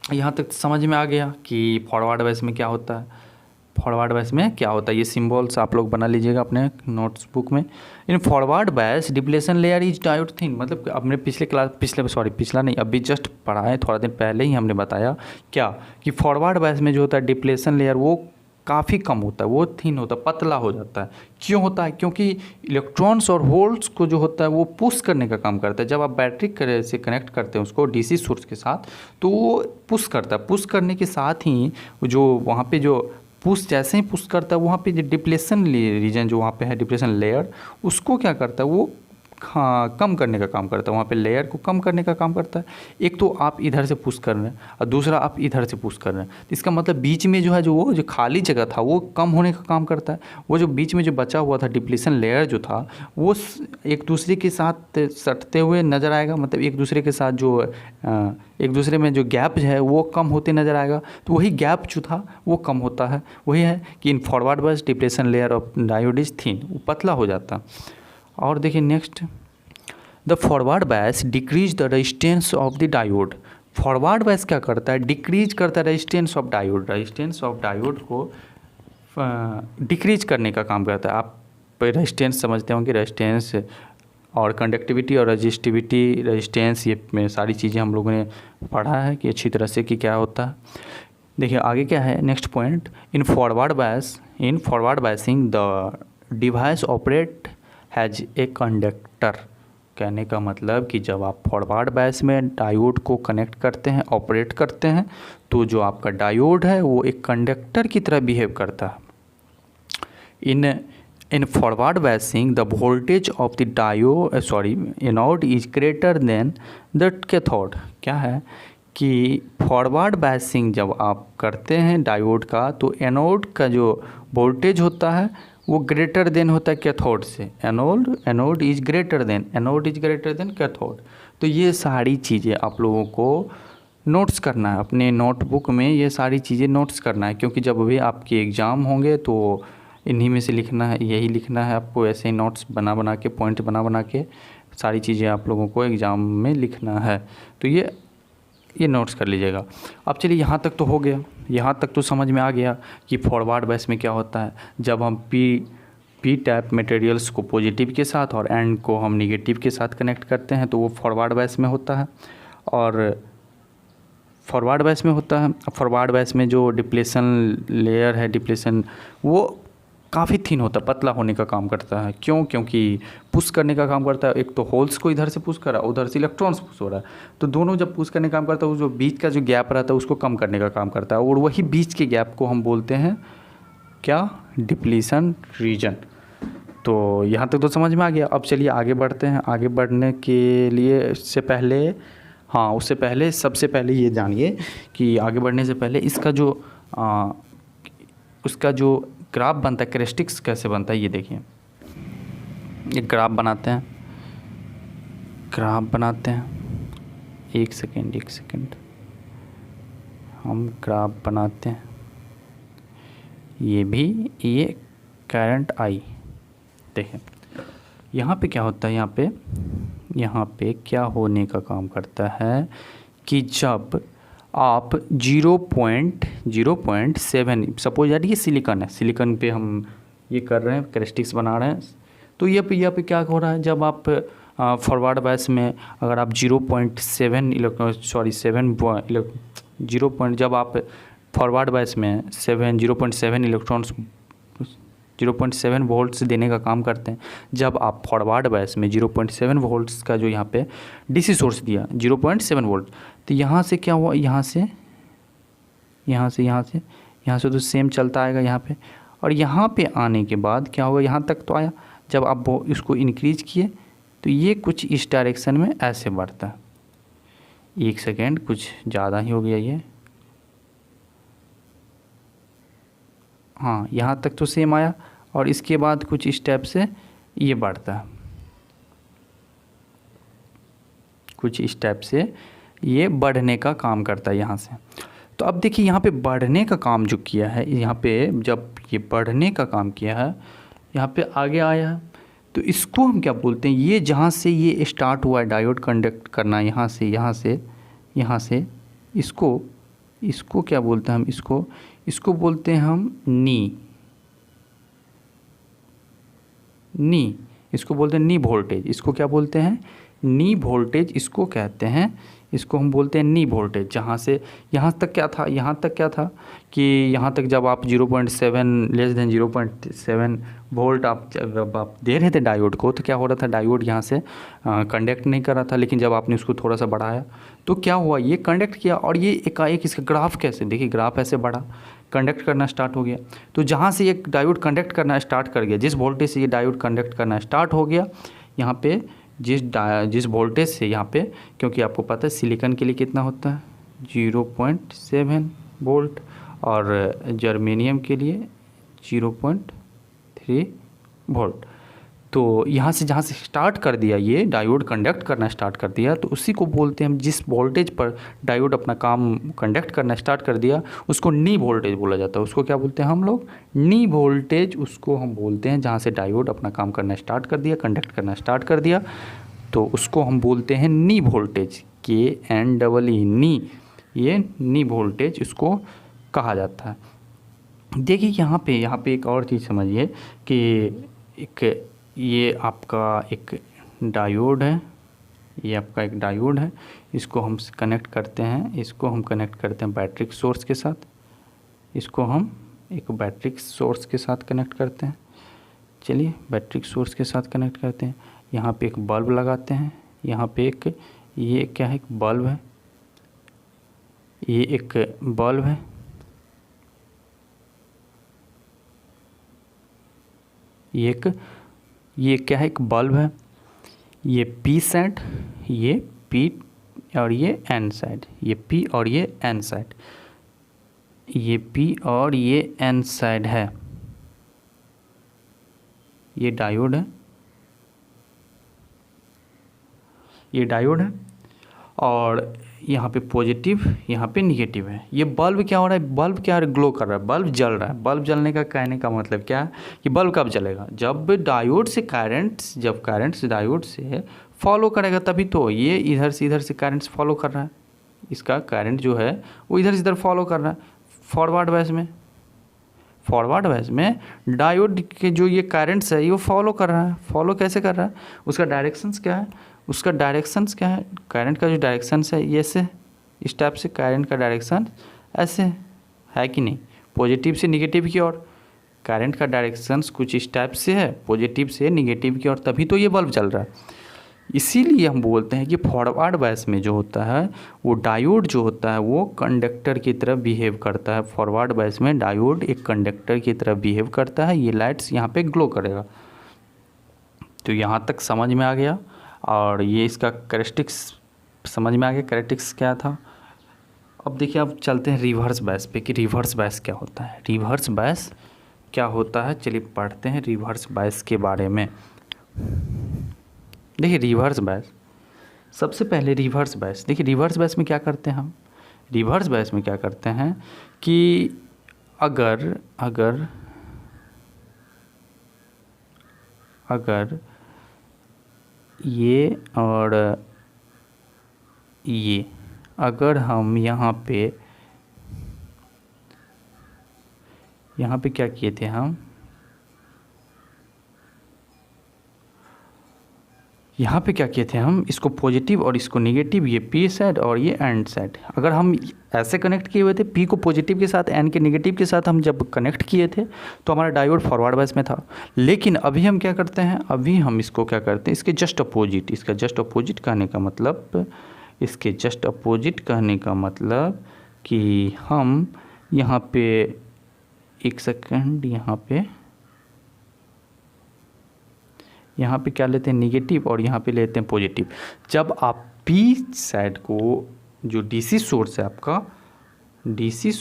यहाँ तक समझ में आ गया कि फॉरवर्ड बायस में क्या होता है, फॉरवर्ड बायस में क्या होता है। ये सिंबल्स आप लोग बना लीजिएगा अपने नोट्स बुक में। In forward bias depletion layer is diode thin, मतलब हमने पिछला नहीं अभी जस्ट पढ़ा है, थोड़ा दिन पहले ही हमने बताया क्या कि फॉरवर्ड बायस में जो होता है डिप्लेशन लेयर वो काफ़ी कम होता है, वो थिन होता है, पतला हो जाता है। क्यों होता है? क्योंकि इलेक्ट्रॉन्स और होल्स को जो होता है वो पुश करने का काम करता है। जब आप बैटरी से कनेक्ट करते हैं उसको डीसी सोर्स के साथ तो वो पुश करता है, पुश करने के साथ ही जो वहाँ पे जो पुश जैसे ही पुश करता है वहाँ पे जो डिप्लेशन रीजन जो वहाँ पे है डिप्लेशन लेयर उसको क्या करता है वो कम करने का काम करता है, वहाँ पे लेयर को कम करने का काम करता है। एक तो आप इधर से पुश कर रहे हैं और दूसरा आप इधर से पुश कर रहे हैं, तो इसका मतलब बीच में जो है जो खाली जगह था वो कम होने का काम करता है। वो जो बीच में जो बचा हुआ था डिप्लेशन लेयर जो था वो एक दूसरे के साथ सटते हुए नज़र आएगा, मतलब एक दूसरे के साथ जो एक दूसरे में जो गैप है वो कम होते नज़र आएगा। तो वही गैप जो था वो कम होता है। वही है कि in forward bias depletion layer of diode is thin, वो पतला हो जाता है। और देखिए next, the forward bias decrease the resistance of the diode. Forward bias क्या करता है? डिक्रीज करता है resistance of diode, resistance of diode को डिक्रीज करने का काम करता है। आप रेजिस्टेंस समझते होंगे, रेजिस्टेंस और कंडक्टिविटी और रजिस्टिविटी, रेजिस्टेंस, ये सारी चीज़ें हम लोगों ने पढ़ा है कि अच्छी तरह से कि क्या होता है। देखिए आगे क्या है next point, in forward biasing the device operate has a conductor. कहने का मतलब कि जब आप फॉरवर्ड बायस में डायोड को कनेक्ट करते हैं, ऑपरेट करते हैं, तो जो आपका डायोड है वो एक कंडक्टर की तरह बिहेव करता है। In forward biasing the voltage of the anode is greater than the cathode. क्या है कि फॉरवर्ड बायसिंग जब आप करते हैं डायोड का तो एनोड का जो वोल्टेज होता है वो ग्रेटर देन होता है कैथोड से। Anode is greater than cathode. तो ये सारी चीज़ें आप लोगों को नोट्स करना है अपने नोटबुक में, ये सारी चीज़ें नोट्स करना है, क्योंकि जब भी आपके एग्ज़ाम होंगे तो इन्हीं में से लिखना है, यही लिखना है आपको। ऐसे ही नोट्स बना के पॉइंट बना के सारी चीज़ें आप लोगों को एग्ज़ाम में लिखना है। तो ये नोट्स कर लीजिएगा। अब चलिए यहाँ तक तो हो गया, यहाँ तक तो समझ में आ गया कि फॉरवर्ड बायस में क्या होता है। जब हम पी टाइप मटेरियल्स को पॉजिटिव के साथ और एन को हम निगेटिव के साथ कनेक्ट करते हैं तो वो फॉरवर्ड बायस में होता है। और फॉरवर्ड बायस में जो डिप्लेशन लेयर है, डिप्लेशन वो काफ़ी थिन होता है, पतला होने का काम करता है। क्यों? क्योंकि पुश करने का काम करता है। एक तो होल्स को इधर से पुश कर रहा है, उधर से इलेक्ट्रॉन्स पुश हो रहा है, तो दोनों जब पुश करने का काम करता है, जो बीच का जो गैप रहता है उसको कम करने का काम करता है, और वही बीच के गैप को हम बोलते हैं क्या? Depletion region. तो यहाँ तक तो समझ में आ गया। अब चलिए आगे बढ़ते हैं। आगे बढ़ने के लिए उससे पहले, हाँ उससे पहले सबसे पहले ये जानिए कि आगे बढ़ने से पहले इसका जो उसका जो ग्राफ बनता है, कैरेक्टरिस्टिक्स कैसे बनता है ये देखिए। एक ग्राफ बनाते हैं, एक सेकेंड हम ग्राफ बनाते हैं। ये करंट आई, देखें यहाँ पे क्या होता है, यहाँ पे क्या होने का काम करता है कि जब आप 0.7, सपोज यार ये सिलिकॉन है, सिलिकॉन पे हम ये कर रहे हैं, कैरेक्टरिस्टिक्स बना रहे हैं, तो ये पे क्या हो रहा है, जब आप फॉरवर्ड बायस में अगर आप 0.7 जब आप फॉरवर्ड बायस में 0.7 इलेक्ट्रॉन्स 0.7 वोल्ट्स देने का काम करते हैं, जब आप फॉरवर्ड बायस में 0.7 वोल्ट्स का जो यहाँ पे डीसी सोर्स दिया 0.7 वोल्ट, तो यहाँ से क्या हुआ, यहाँ से तो सेम चलता आएगा यहाँ पे, और यहाँ पे आने के बाद क्या होगा, यहाँ तक तो आया, जब आप वो इसको इंक्रीज किए तो ये कुछ इस डायरेक्शन में ऐसे बढ़ता है। एक सेकेंड, कुछ ज़्यादा ही हो गया ये, हाँ यहाँ तक तो सेम आया, और इसके बाद कुछ स्टेप से ये बढ़ता है, कुछ स्टेप से ये बढ़ने का काम करता है यहाँ से। तो अब देखिए यहाँ पे बढ़ने का काम जो किया है, यहाँ पे जब ये बढ़ने का काम किया है, यहाँ पे आगे आया है, तो इसको हम क्या बोलते हैं, ये जहाँ से ये स्टार्ट हुआ है डायोड कंडक्ट करना, यहाँ से इसको क्या बोलते हैं हम, इसको बोलते हैं हम नी, इसको बोलते हैं नी वोल्टेज। इसको क्या बोलते हैं, नी वोल्टेज इसको कहते हैं, इसको हम बोलते हैं नी वोल्टेज। जहाँ से यहाँ तक क्या था कि यहाँ तक जब आप 0.7 लेस देन 0.7 वोल्ट आप दे रहे थे डायोड को, तो क्या हो रहा था, डायोड यहाँ से कंडक्ट नहीं कर रहा था, लेकिन जब आपने उसको थोड़ा सा बढ़ाया तो क्या हुआ, ये कंडक्ट किया, और ये एकाएक इसका ग्राफ कैसे, देखिए ग्राफ ऐसे बढ़ा, कंडक्ट करना स्टार्ट हो गया। तो जहाँ से ये डायोड कंडक्ट करना स्टार्ट कर गया, जिस वोल्टेज से ये डायोड कंडक्ट करना स्टार्ट हो गया, यहाँ पे जिस वोल्टेज से यहाँ पे, क्योंकि आपको पता है सिलिकॉन के लिए कितना होता है 0.7 वोल्ट, और जर्मेनियम के लिए 0.3 वोल्ट। तो यहाँ से जहाँ से स्टार्ट कर दिया, ये डायोड कंडक्ट करना स्टार्ट कर दिया, तो उसी को बोलते हैं हम, जिस वोल्टेज पर डायोड अपना काम कंडक्ट करना स्टार्ट कर दिया उसको नी वोल्टेज बोला जाता है। उसको क्या बोलते हैं हम लोग, नी वोल्टेज उसको हम बोलते हैं, जहाँ से डायोड अपना काम करना स्टार्ट कर दिया, कंडक्ट करना स्टार्ट कर दिया, तो उसको हम बोलते हैं नी वोल्टेज, KNEE नी, ये नी वोल्टेज इसको कहा जाता है। देखिए यहाँ पे एक और चीज़ समझिए कि ये आपका एक डायोड है, इसको हम कनेक्ट करते हैं, बैटरी सोर्स के साथ, इसको हम एक बैटरी सोर्स के साथ कनेक्ट करते हैं। चलिए बैटरी सोर्स के साथ कनेक्ट करते हैं, यहाँ पे एक बल्ब लगाते हैं, यहाँ पे ये क्या है, एक बल्ब है, ये एक बल्ब है, ये क्या है, एक बल्ब है, ये P साइड, ये P और ये N साइड, ये P और ये N साइड, ये P और ये N साइड है, ये डायोड है, और यहाँ पे पॉजिटिव, यहाँ पे निगेटिव है। ये बल्ब क्या हो रहा है, बल्ब क्या ग्लो कर रहा है, बल्ब जल रहा है। बल्ब जलने का कहने का मतलब क्या है कि बल्ब कब जलेगा, जब डायोड से करंट डायोड से फॉलो करेगा, तभी तो ये इधर से करंट फॉलो कर रहा है, इसका करंट जो है वो इधर से इधर फॉलो कर रहा है। फॉरवर्ड बायस में डायोड के जो ये करंट्स है ये वो फॉलो कर रहा है। फॉलो कैसे कर रहा है, उसका डायरेक्शंस क्या है, करंट का जो डायरेक्शंस है ये ऐसे, इस टाइप से करंट का डायरेक्शन ऐसे है कि नहीं, पॉजिटिव से निगेटिव की ओर। करंट का डायरेक्शंस कुछ इस टाइप से है, पॉजिटिव से निगेटिव की ओर, तभी तो ये बल्ब चल रहा है। इसीलिए हम बोलते हैं कि फॉरवर्ड बायस में जो होता है वो डायोड जो होता है वो कंडक्टर की तरह बिहेव करता है। फॉरवर्ड बायस में डायोड एक कंडक्टर की तरह बिहेव करता है। ये लाइट्स यहाँ पे ग्लो करेगा। तो यहाँ तक समझ में आ गया, और ये इसका कैरेक्टरिस्टिक्स समझ में आ गया। कैरेक्टरिस्टिक्स क्या था। अब देखिए, अब चलते हैं रिवर्स बायस पे कि रिवर्स बायस क्या होता है। रिवर्स बायस क्या होता है, चलिए पढ़ते हैं रिवर्स बायस के बारे में। देखिए रिवर्स बायस, सबसे पहले रिवर्स बायस, देखिए रिवर्स बायस में क्या करते हैं हम। रिवर्स बायस में क्या करते हैं कि अगर अगर अगर ये और ये, अगर हम यहाँ पे क्या किए थे हम, यहाँ पे क्या किए थे हम, इसको पॉजिटिव और इसको नेगेटिव, ये पी साइड और ये एंड साइड, अगर हम ऐसे कनेक्ट किए हुए थे, पी को पॉजिटिव के साथ एन के नेगेटिव के साथ हम जब कनेक्ट किए थे तो हमारा डायोड फॉरवर्ड बायस में था। लेकिन अभी हम क्या करते हैं, अभी हम इसको क्या करते हैं, इसके जस्ट अपोजिट, इसका जस्ट अपोजिट कहने का मतलब, इसके जस्ट अपोजिट कहने का मतलब कि हम यहाँ पे, एक सेकेंड, यहाँ पे क्या लेते हैं, नेगेटिव, और यहाँ पे लेते हैं पॉजिटिव। जब आप पी साइड को, जो डीसी सोर्स है आपका, डीसी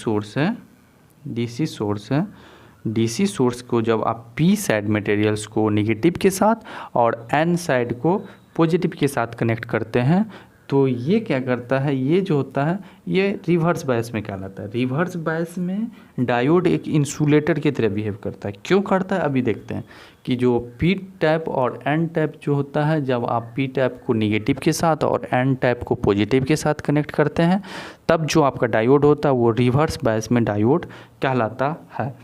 सोर्स को जब आप पी साइड मटेरियल्स को नेगेटिव के साथ और एन साइड को पॉजिटिव के साथ कनेक्ट करते हैं, तो ये क्या करता है, ये जो होता है ये रिवर्स बायस में कहलाता है। रिवर्स बायस में डायोड एक इंसुलेटर की तरह बिहेव करता है। क्यों करता है, अभी देखते हैं कि जो पी टाइप और एन टाइप जो होता है, जब आप पी टाइप को नेगेटिव के साथ और एन टाइप को पॉजिटिव के साथ कनेक्ट करते हैं, तब जो आपका डायोड होता है वो रिवर्स बायस में डायोड कहलाता है।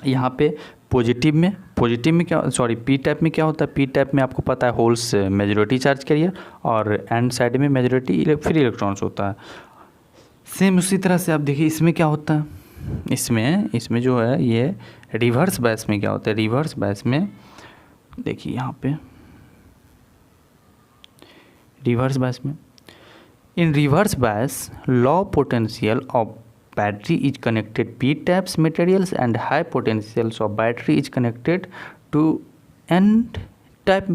यहाँ पे पॉजिटिव में क्या, सॉरी पी टाइप में क्या होता है, पी टाइप में आपको पता है होल्स मेजॉरिटी चार्ज कैरियर और एन साइड में मेजॉरिटी फ्री इलेक्ट्रॉन्स होता है। सेम उसी तरह से आप देखिए इसमें क्या होता है, इसमें जो है ये रिवर्स बायस में क्या होता है। रिवर्स बायस में देखिए यहाँ पे रिवर्स बायस में, in reverse bias low potential of battery is connected p types materials and high potentials of battery is connected to n type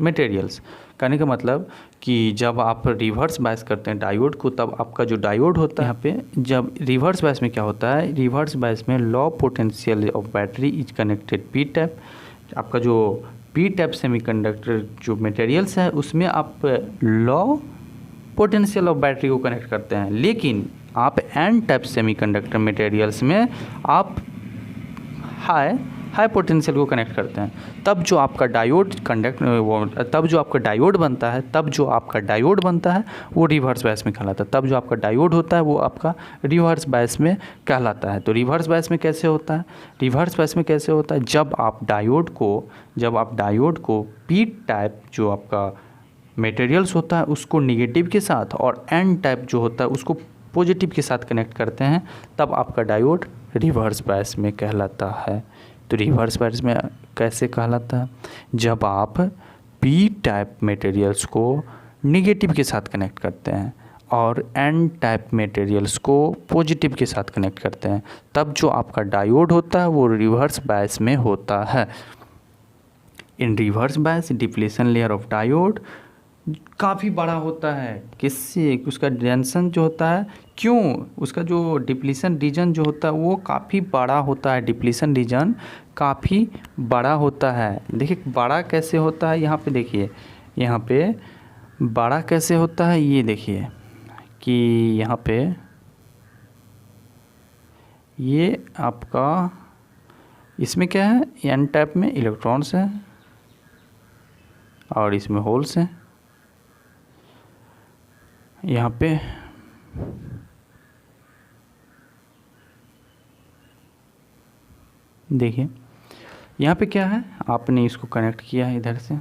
materials। कहने का मतलब कि जब आप रिवर्स बायस करते हैं डायोड को, तब आपका जो डायोड होता है यहाँ पे, जब रिवर्स बायस में क्या होता है, रिवर्स बायस में लो potential of battery is connected P type. आपका जो पी टाइप सेमीकंडक्टर जो मटेरियल्स है उसमें आप लो पोटेंशियल ऑफ बैटरी को कनेक्ट करते हैं, लेकिन आप एन टाइप सेमीकंडक्टर मटेरियल्स में आप हाई पोटेंशियल को कनेक्ट करते हैं। तब जो आपका डायोड तब जो आपका डायोड बनता है वो रिवर्स बायस में कहलाता है। तब जो आपका डायोड होता है वो आपका रिवर्स बायस में कहलाता है। तो रिवर्स बायस में कैसे होता है, जब आप डायोड को पी टाइप जो आपका मटेरियल्स होता है उसको नेगेटिव के साथ और एन टाइप जो होता है उसको पॉजिटिव के साथ कनेक्ट करते हैं, तब आपका डायोड रिवर्स बायस में कहलाता है। तो रिवर्स बायस में कैसे कहलाता है, जब आप पी टाइप मटेरियल्स को नेगेटिव के साथ कनेक्ट करते हैं और एन टाइप मटेरियल्स को पॉजिटिव के साथ कनेक्ट करते हैं, तब जो आपका डायोड होता है वो रिवर्स बायस में होता है। In reverse bias depletion layer of diode काफ़ी बड़ा होता है। किससे, उसका जंक्शन जो होता है, क्यों, उसका जो डिप्लीशन रीजन जो होता है वो काफ़ी बड़ा होता है। डिप्लीशन रीजन काफ़ी बड़ा होता है। देखिए बड़ा कैसे होता है, यहाँ पे देखिए, यहाँ पे बड़ा कैसे होता है, ये देखिए कि यहाँ पे ये आपका, इसमें क्या है, एन टाइप में इलेक्ट्रॉन्स हैं और इसमें होल्स हैं। यहाँ पे देखिए, यहाँ पे क्या है, आपने इसको कनेक्ट किया है इधर से,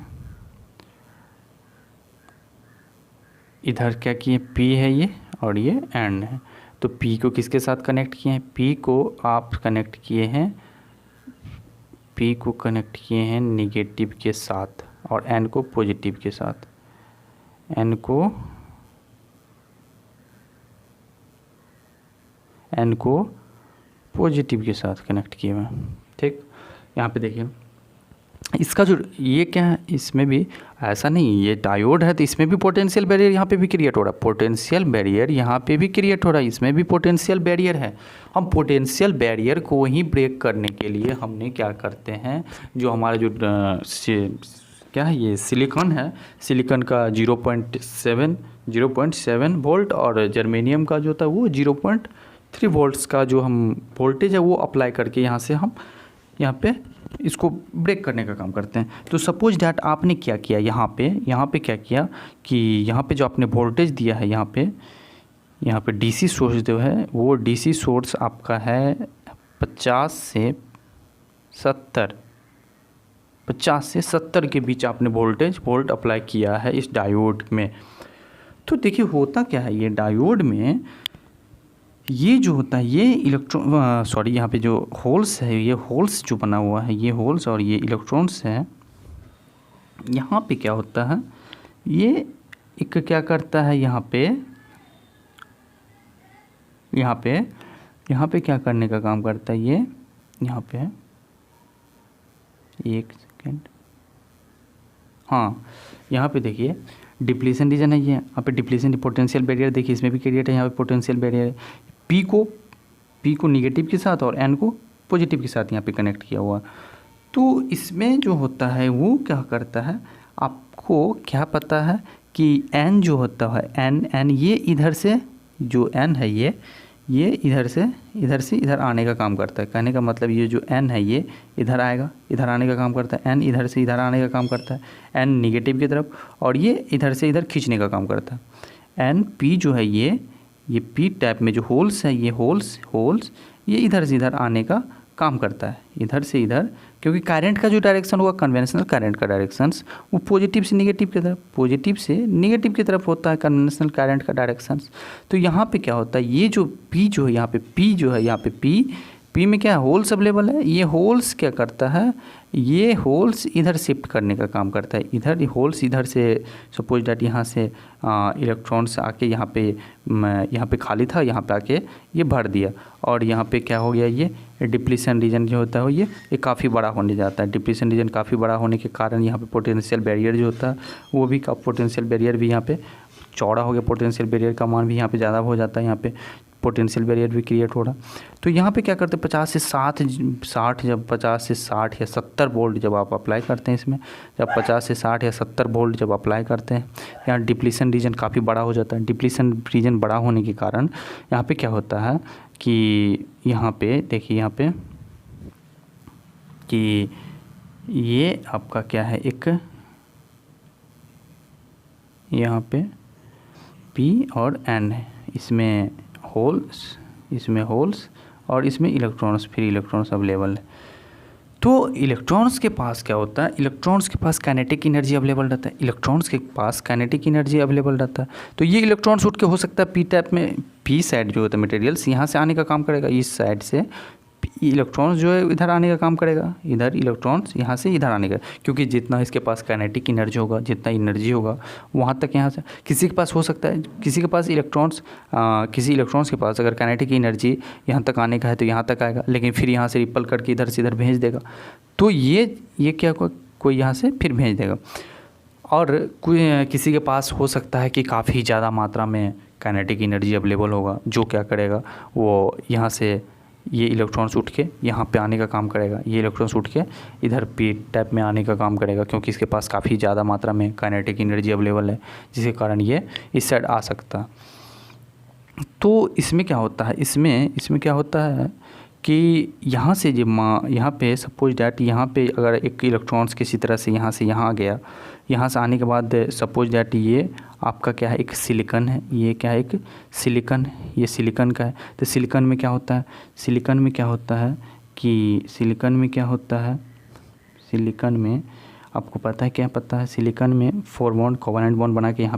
इधर क्या किए, पी है ये और ये एंड है। तो पी को किसके साथ कनेक्ट किए हैं, पी को आप कनेक्ट किए हैं P को कनेक्ट किए हैं निगेटिव के साथ और N को पॉजिटिव के साथ, N को पॉजिटिव के साथ कनेक्ट किए हुए हैं। ठीक, यहाँ पे देखिए इसका जो ये क्या है, इसमें भी ऐसा नहीं, ये डायोड है तो इसमें भी पोटेंशियल बैरियर यहाँ पे भी क्रिएट हो रहा है, पोटेंशियल बैरियर यहाँ पे भी क्रिएट हो रहा है, इसमें भी पोटेंशियल बैरियर है। हम पोटेंशियल बैरियर को ही ब्रेक करने के लिए हमने क्या करते हैं, जो हमारा जो क्या है ये सिलिकॉन है, सिलिकॉन का 0.7 वोल्ट और जर्मेनियम का जो होता है वो 0.3 वोल्ट्स का जो हम वोल्टेज है वो अप्लाई करके यहाँ से हम यहाँ पे इसको ब्रेक करने का काम करते हैं। तो सपोज डैट आपने क्या किया यहाँ पे क्या किया कि यहाँ पे जो आपने वोल्टेज दिया है यहाँ पे डीसी सोर्स जो है वो डीसी सोर्स आपका है 50 से 70 के बीच आपने वोल्ट अप्लाई किया है इस डायोड में। तो देखिए होता क्या है, ये डायोड में ये जो होता है ये इलेक्ट्रॉन यहाँ पे जो होल्स है, ये होल्स जो बना हुआ है, ये होल्स और ये इलेक्ट्रॉन्स है, यहाँ पे क्या होता है, ये एक क्या करता है यहाँ पे क्या करने का काम करता है, ये यहाँ पे एक सेकेंड, हाँ यहाँ पे देखिए डिप्लीशन रीजन है, ये यहाँ पे डिप्लीशन पोटेंशियल बैरियर देखिए इसमें भी क्रिएट है, यहाँ पे पोटेंशियल बैरियर है, पी को निगेटिव के साथ और एन को पॉजिटिव के साथ यहाँ पे कनेक्ट किया हुआ। तो इसमें जो होता है वो क्या करता है, आपको क्या पता है कि एन जो होता है एन ये इधर से जो एन है ये इधर से इधर आने का काम करता है। कहने का मतलब ये जो एन है ये इधर आएगा, इधर आने का काम करता है, एन इधर से इधर आने का काम करता है, एन निगेटिव की तरफ, और ये इधर से इधर खींचने का काम करता है। एन पी जो है ये पी टाइप में जो होल्स है, ये होल्स ये इधर से इधर आने का काम करता है, इधर से इधर, क्योंकि करंट का जो डायरेक्शन होगा कन्वेंशनल करंट का डायरेक्शंस वो पॉजिटिव से निगेटिव की तरफ होता है कन्वेंशनल करंट का डायरेक्शंस। तो यहाँ पे क्या होता है, ये जो पी जो है यहाँ पे पी में क्या होल्स अवेलेबल है, ये होल्स क्या करता है, ये होल्स इधर शिफ्ट करने का काम करता है, इधर होल्स इधर से सपोज डैट यहाँ से इलेक्ट्रॉन्स आके यहाँ पे खाली था, यहाँ पे आके ये भर दिया, और यहाँ पे क्या हो गया, ये डिप्लीशन रीजन जो होता है ये काफ़ी बड़ा होने जाता है। डिप्लीशन रीजन काफ़ी बड़ा होने के कारण यहाँ पे पोटेंशियल बैरियर जो होता है वो भी पोटेंशियल बैरियर भी यहाँ पे चौड़ा हो गया, पोटेंशियल बैरियर का मान भी यहाँ पे ज़्यादा हो जाता है, यहाँ पे पोटेंशियल बैरियर भी क्रिएट हो रहा। तो यहाँ पे क्या करते हैं 50 से 60 या 70 वोल्ट जब आप अप्लाई करते हैं इसमें, जब 50 से 60 या 70 वोल्ट जब अप्लाई करते हैं, यहाँ डिप्लीशन रीजन काफ़ी बड़ा हो जाता है। डिप्लीशन रीजन बड़ा होने के कारण यहाँ पे क्या होता है कि यहाँ पे देखिए यहाँ पे कि ये आपका क्या है, एक यहाँ पे P और N है, इसमें होल्स और इसमें इलेक्ट्रॉन्स, फ्री इलेक्ट्रॉन्स अवेलेबल है। तो इलेक्ट्रॉन्स के पास क्या होता है, इलेक्ट्रॉन्स के पास काइनेटिक एनर्जी अवेलेबल रहता है, तो ये इलेक्ट्रॉन्स उठ के हो सकता है पी टाइप में, पी साइड जो होता है मटेरियल्स यहाँ से आने का काम करेगा, इस साइड से इलेक्ट्रॉन्स जो है इधर आने का काम करेगा, इधर इलेक्ट्रॉन्स यहाँ से इधर आने का, क्योंकि जितना इसके पास काइनेटिक एनर्जी होगा, जितना एनर्जी होगा वहाँ तक यहाँ से किसी के पास हो सकता है, किसी इलेक्ट्रॉन्स के पास अगर काइनेटिक एनर्जी यहाँ तक आने का है तो यहाँ तक आएगा, लेकिन फिर यहाँ से रिपल करके इधर से इधर भेज देगा, तो ये क्या कोई यहाँ से फिर भेज देगा। और कोई किसी के पास हो सकता है कि काफ़ी ज़्यादा मात्रा में काइनेटिक एनर्जी अवेलेबल होगा, जो क्या करेगा वो यहाँ से ये इलेक्ट्रॉन्स उठ के यहाँ पे आने का काम करेगा, ये इलेक्ट्रॉन्स उठ के इधर पी टाइप में आने का काम करेगा, क्योंकि इसके पास काफ़ी ज़्यादा मात्रा में काइनेटिक एनर्जी अवेलेबल है, जिसके कारण ये इस साइड आ सकता है। तो इसमें क्या होता है, इसमें क्या होता है कि यहाँ से जब यहाँ पे सपोज डैट यहाँ पे अगर एक इलेक्ट्रॉन्स किसी तरह से यहाँ से यहाँ आ गया, यहाँ से आने के बाद सपोज डैट ये आपका क्या है, एक सिलिकॉन है, ये क्या है, एक सिलिकॉन, ये सिलिकॉन का है। तो सिलिकॉन में क्या होता है कि सिलिकॉन में आपको पता है क्या पता है, सिलिकॉन में 4 बॉन्ड कोवेलेंट बॉन्ड बना के यहाँ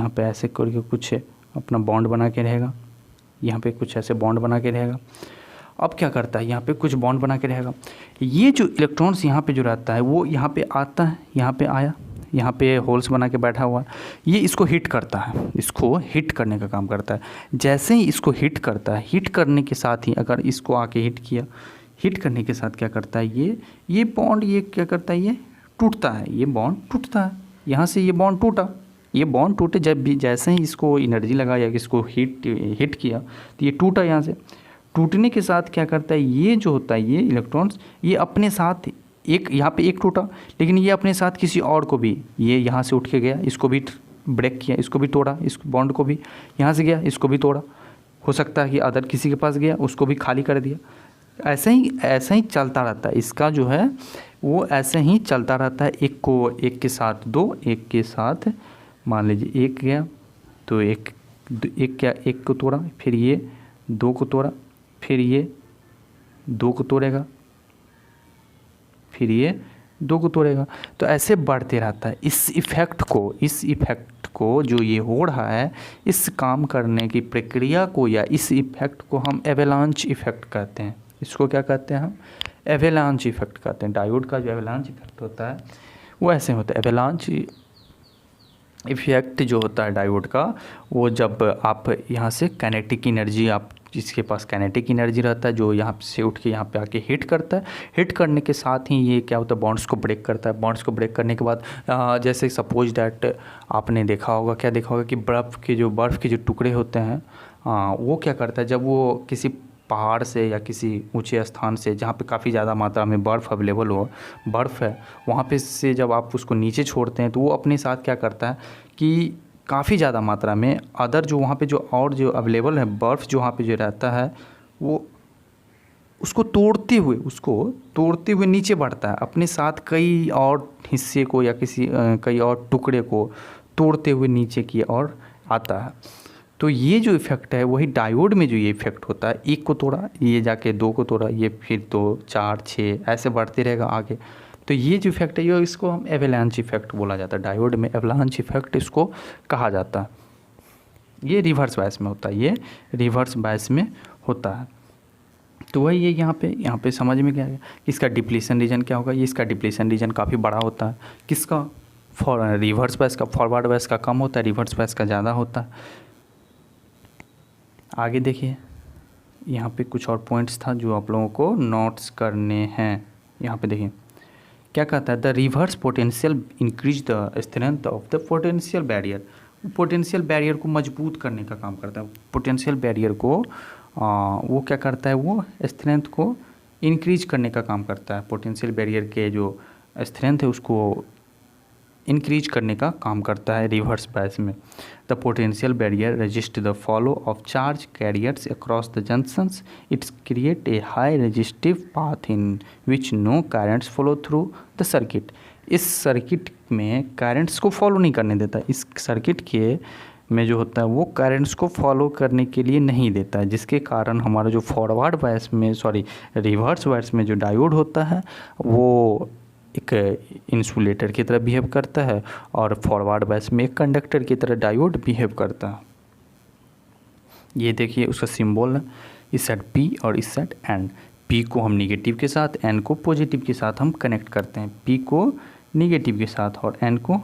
पे ऐसे करके कुछ अपना बॉन्ड बना के रहेगा, यहाँ पे कुछ ऐसे बॉन्ड बना के रहेगा। अब क्या करता है, यहाँ पे कुछ बॉन्ड बना के रहेगा। ये जो इलेक्ट्रॉन्स यहाँ पे जो रहता है वो यहाँ पे आता है, यहाँ पे आया, यहाँ पे होल्स बना के बैठा हुआ है, ये इसको हिट करता है, इसको हिट करने का काम करता है। जैसे ही इसको हिट करता है, हिट करने के साथ ही अगर इसको आके हिट किया, हिट करने के साथ क्या करता है, ये बॉन्ड ये क्या करता है, ये टूटता है, ये बॉन्ड टूटता है। यहाँ से ये बॉन्ड टूटा, ये बॉन्ड टूटे, जब भी जैसे ही इसको एनर्जी लगा या इसको हिट किया तो ये टूटा। यहाँ से टूटने के साथ क्या करता है, ये जो होता है ये इलेक्ट्रॉन्स, ये अपने साथ एक यहाँ पे एक टूटा, लेकिन ये अपने साथ किसी और को भी, ये यहाँ से उठ के गया, इसको भी ब्रेक किया, इसको भी तोड़ा, इस बॉन्ड को भी यहाँ से गया, इसको भी तोड़ा। हो सकता है कि अदर किसी के पास गया, उसको भी खाली कर दिया। ऐसे ही चलता रहता है, इसका जो है वो ऐसे ही चलता रहता है। एक के साथ दो, एक के साथ मान लीजिए एक गया तो एक को तोड़ा, फिर ये दो को तोड़ा, फिर ये दो को तोड़ेगा, फिर ये दो को तोड़ेगा। तो ऐसे बढ़ते रहता है। इस इफ़ेक्ट को जो ये हो रहा है, इस काम करने की प्रक्रिया को या इस इफ़ेक्ट को हम एवेलांच इफ़ेक्ट कहते हैं। इसको क्या कहते हैं हम, एवेलांच इफ़ेक्ट कहते हैं। डायोड का जो एवेलांच इफ़ेक्ट होता है वो ऐसे होता है। एवेलांच इफ़ेक्ट जो होता है डायोड का, वो जब आप यहाँ से काइनेटिक एनर्जी, आप जिसके पास काइनेटिक एनर्जी रहता है, जो यहाँ से उठ के यहाँ पे आके हिट करता है, हिट करने के साथ ही ये क्या होता है, बॉन्ड्स को ब्रेक करता है। बॉन्ड्स को ब्रेक करने के बाद जैसे सपोज डैट आपने देखा होगा, क्या देखा होगा कि बर्फ़ के जो टुकड़े होते हैं, वो क्या करता है, जब वो किसी पहाड़ से या किसी ऊंचे स्थान से जहाँ पे काफ़ी ज़्यादा मात्रा में बर्फ़ अवेलेबल हो, बर्फ़ है वहाँ पे से जब आप उसको नीचे छोड़ते हैं तो वो अपने साथ क्या करता है कि काफ़ी ज़्यादा मात्रा में अदर जो वहाँ पे जो और जो अवेलेबल है बर्फ़ जो वहाँ पे जो रहता है, वो उसको तोड़ते हुए नीचे बढ़ता है, अपने साथ कई और हिस्से को या कई और टुकड़े को तोड़ते हुए नीचे की ओर आता है। तो ये जो इफ़ेक्ट है वही डायोड में जो ये इफ़ेक्ट होता है, एक को तोड़ा, ये जाके दो को तोड़ा, ये फिर 2 4 6 ऐसे बढ़ते रहेगा आगे। तो ये जो इफ़ेक्ट है ये इसको हम एवेलांच इफ़ेक्ट बोला जाता है। डायोड में एवेलांच इफ़ेक्ट इसको कहा जाता है। ये रिवर्स बायस में होता है, ये रिवर्स बायस में होता है। तो वही ये यहाँ पे समझ में क्या है, इसका डिप्लीशन रीजन क्या होगा। ये इसका डिप्लीशन रीजन काफ़ी बड़ा होता है। किसका, रिवर्स बायस का। फॉरवर्ड बायस का कम होता है, रिवर्स बायस का ज़्यादा होता है। आगे देखिए, यहाँ पे कुछ और पॉइंट्स था जो आप लोगों को नोट्स करने हैं। यहाँ पे देखिए क्या कहता है, the reverse potential increase the strength of the potential barrier. Potential barrier को मजबूत करने का काम करता है। पोटेंशियल बैरियर को वो क्या करता है, वो स्ट्रेंथ को इंक्रीज करने का काम करता है। पोटेंशियल बैरियर के जो स्ट्रेंथ है उसको इंक्रीज करने का काम करता है रिवर्स बायस में। The potential barrier resist the follow of charge carriers across the junctions. It's create a high resistive path in which no currents follow through the circuit. इस सर्किट में करंट्स को follow नहीं करने देता। इस circuit के में जो होता है वो करंट्स को फॉलो करने के लिए नहीं देता है, जिसके कारण हमारा जो फॉरवर्ड बायस में रिवर्स बायस में जो डायोड होता है वो एक इंसुलेटर की तरह बिहेव करता है और फॉरवर्ड बायस में एक कंडक्टर की तरह डायोड बिहेव करता है। ये देखिए उसका सिंबल है, इस साइड P और इस साइड N। P को हम निगेटिव के साथ, N को पॉजिटिव के साथ हम कनेक्ट करते हैं। P को निगेटिव के साथ और N को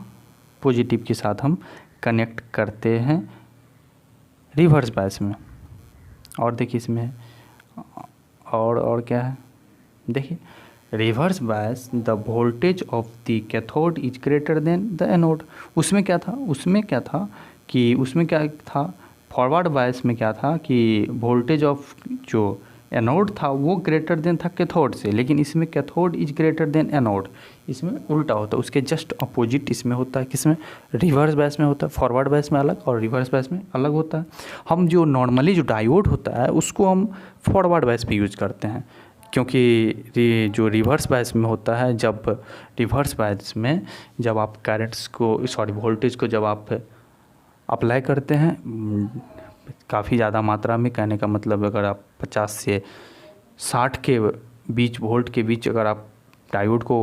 पॉजिटिव के साथ हम कनेक्ट करते हैं रिवर्स बायस में। और देखिए इसमें और क्या है, देखिए reverse bias the voltage of the cathode is greater than the anode. उसमें क्या था फॉरवर्ड बायस में क्या था कि वोल्टेज ऑफ जो एनोड था वो ग्रेटर देन था कैथोड से, लेकिन इसमें cathode is greater than anode. इसमें उल्टा होता है, उसके जस्ट अपोजिट इसमें होता है। किसमें, रिवर्स बायस में होता है। फॉरवर्ड बायस में अलग और रिवर्स बायस में अलग होता है। हम जो नॉर्मली जो डायोड होता है उसको हम फॉरवर्ड बायस पे यूज़ करते हैं, क्योंकि जो रिवर्स बायस में होता है, जब रिवर्स बायस में जब आप करंट्स को वोल्टेज को जब आप अप्लाई करते हैं काफ़ी ज़्यादा मात्रा में, कहने का मतलब अगर आप 50 से 60 के बीच वोल्ट के बीच अगर आप डायोड को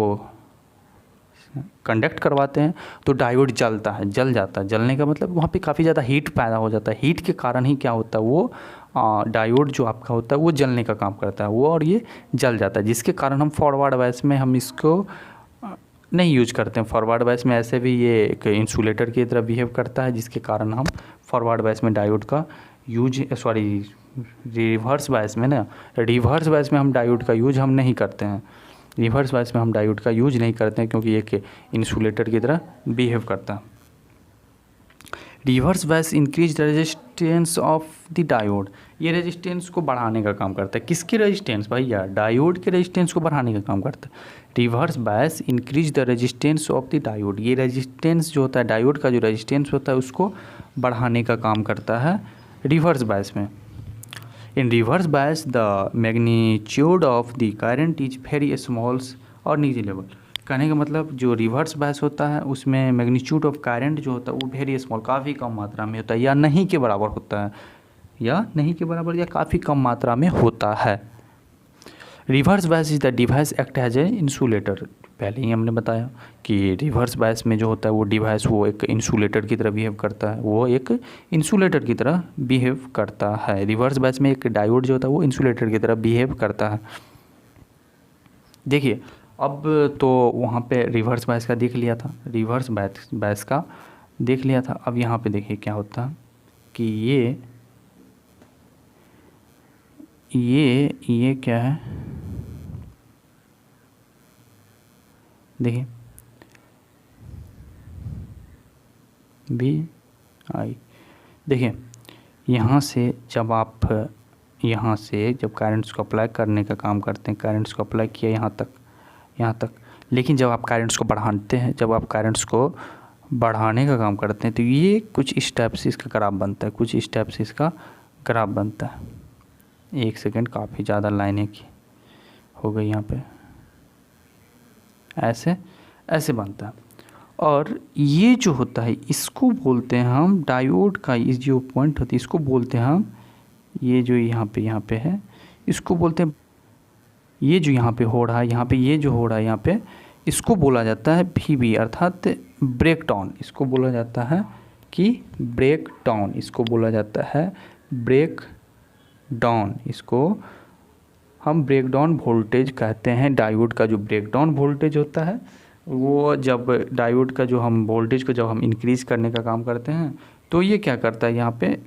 कंडक्ट करवाते हैं तो डायोड जलता है, जल जाता है। जलने का मतलब वहाँ पे काफ़ी ज़्यादा हीट पैदा हो जाता है। हीट के कारण ही क्या होता है, वो डायोड जो आपका होता है वो जलने का काम करता है वो, और ये जल जाता है, जिसके कारण हम फॉरवर्ड बायस में हम इसको नहीं यूज करते हैं। फॉरवर्ड बायस में ऐसे भी ये एक इंसुलेटर की तरह बिहेव करता है, जिसके कारण हम फॉरवर्ड बायस में डायोड का यूज, सॉरी रिवर्स बायस में ना, रिवर्स बायस में हम डायोड का यूज हम नहीं करते हैं। रिवर्स बायस में हम डायोड का यूज नहीं करते हैं क्योंकि एक इंसुलेटर की तरह बिहेव करता है। Reverse bias increase the resistance of the diode, ये रेजिस्टेंस को बढ़ाने का काम करता है। किसकी रेजिस्टेंस भैया, डायोड के रेजिस्टेंस को बढ़ाने का काम करता है। Reverse bias increase the resistance of the diode, ये रेजिस्टेंस जो होता है डायोड का जो रेजिस्टेंस होता है उसको बढ़ाने का काम करता है रिवर्स बायस में। In reverse bias the magnitude of the current is very small और निग्लिजिबल। कहने का मतलब जो रिवर्स बायस होता है उसमें मैग्नीट्यूड ऑफ करंट जो होता है वो वेरी स्मॉल, काफ़ी कम मात्रा में होता है, या नहीं के बराबर होता है, या नहीं के बराबर या काफ़ी कम मात्रा में होता है। Reverse bias is the device act as a insulator, पहले ही हमने बताया कि रिवर्स बायस में जो होता है वो डिवाइस वो एक इंसुलेटर की तरह बिहेव करता है, वो एक इंसुलेटर की तरह बिहेव करता है। रिवर्स बायस में एक डायोड जो होता है वो इंसुलेटर की तरह बिहेव करता है। देखिए अब तो वहाँ पे रिवर्स बायस का देख लिया था, रिवर्स बायस का देख लिया था। अब यहाँ पे देखिए क्या होता है कि ये क्या है, देखिए VI, देखिए यहाँ से जब आप यहाँ से जब करंट्स को अप्लाई करने का काम करते हैं, करंट्स को अप्लाई किया यहाँ तक, लेकिन जब आप करंट्स को बढ़ाते हैं, जब आप करंट्स को बढ़ाने का काम करते हैं तो ये कुछ स्टेप से इसका ग्राफ बनता है, कुछ स्टेप से इसका ग्राफ बनता है। एक सेकंड, काफ़ी ज़्यादा लाइनें की हो गई यहाँ पे, ऐसे बनता है। और ये जो होता है इसको बोलते हैं हम डायोड का, इस जो पॉइंट होती है इसको बोलते हैं हम, ये जो यहाँ पे है इसको बोलते हैं, ये जो यहाँ पे हो रहा है, यहाँ पे ये जो हो रहा है यहाँ पे, इसको बोला जाता है VB अर्थात ब्रेक डाउन। इसको बोला जाता है कि ब्रेक डाउन, इसको बोला जाता है ब्रेक डाउन, इसको हम ब्रेक डाउन वोल्टेज कहते हैं। डायोड का जो ब्रेक डाउन वोल्टेज होता है वो, जब डायोड का जो हम वोल्टेज को जब हम इंक्रीज़ करने का काम करते हैं तो ये क्या करता है, यहाँ पे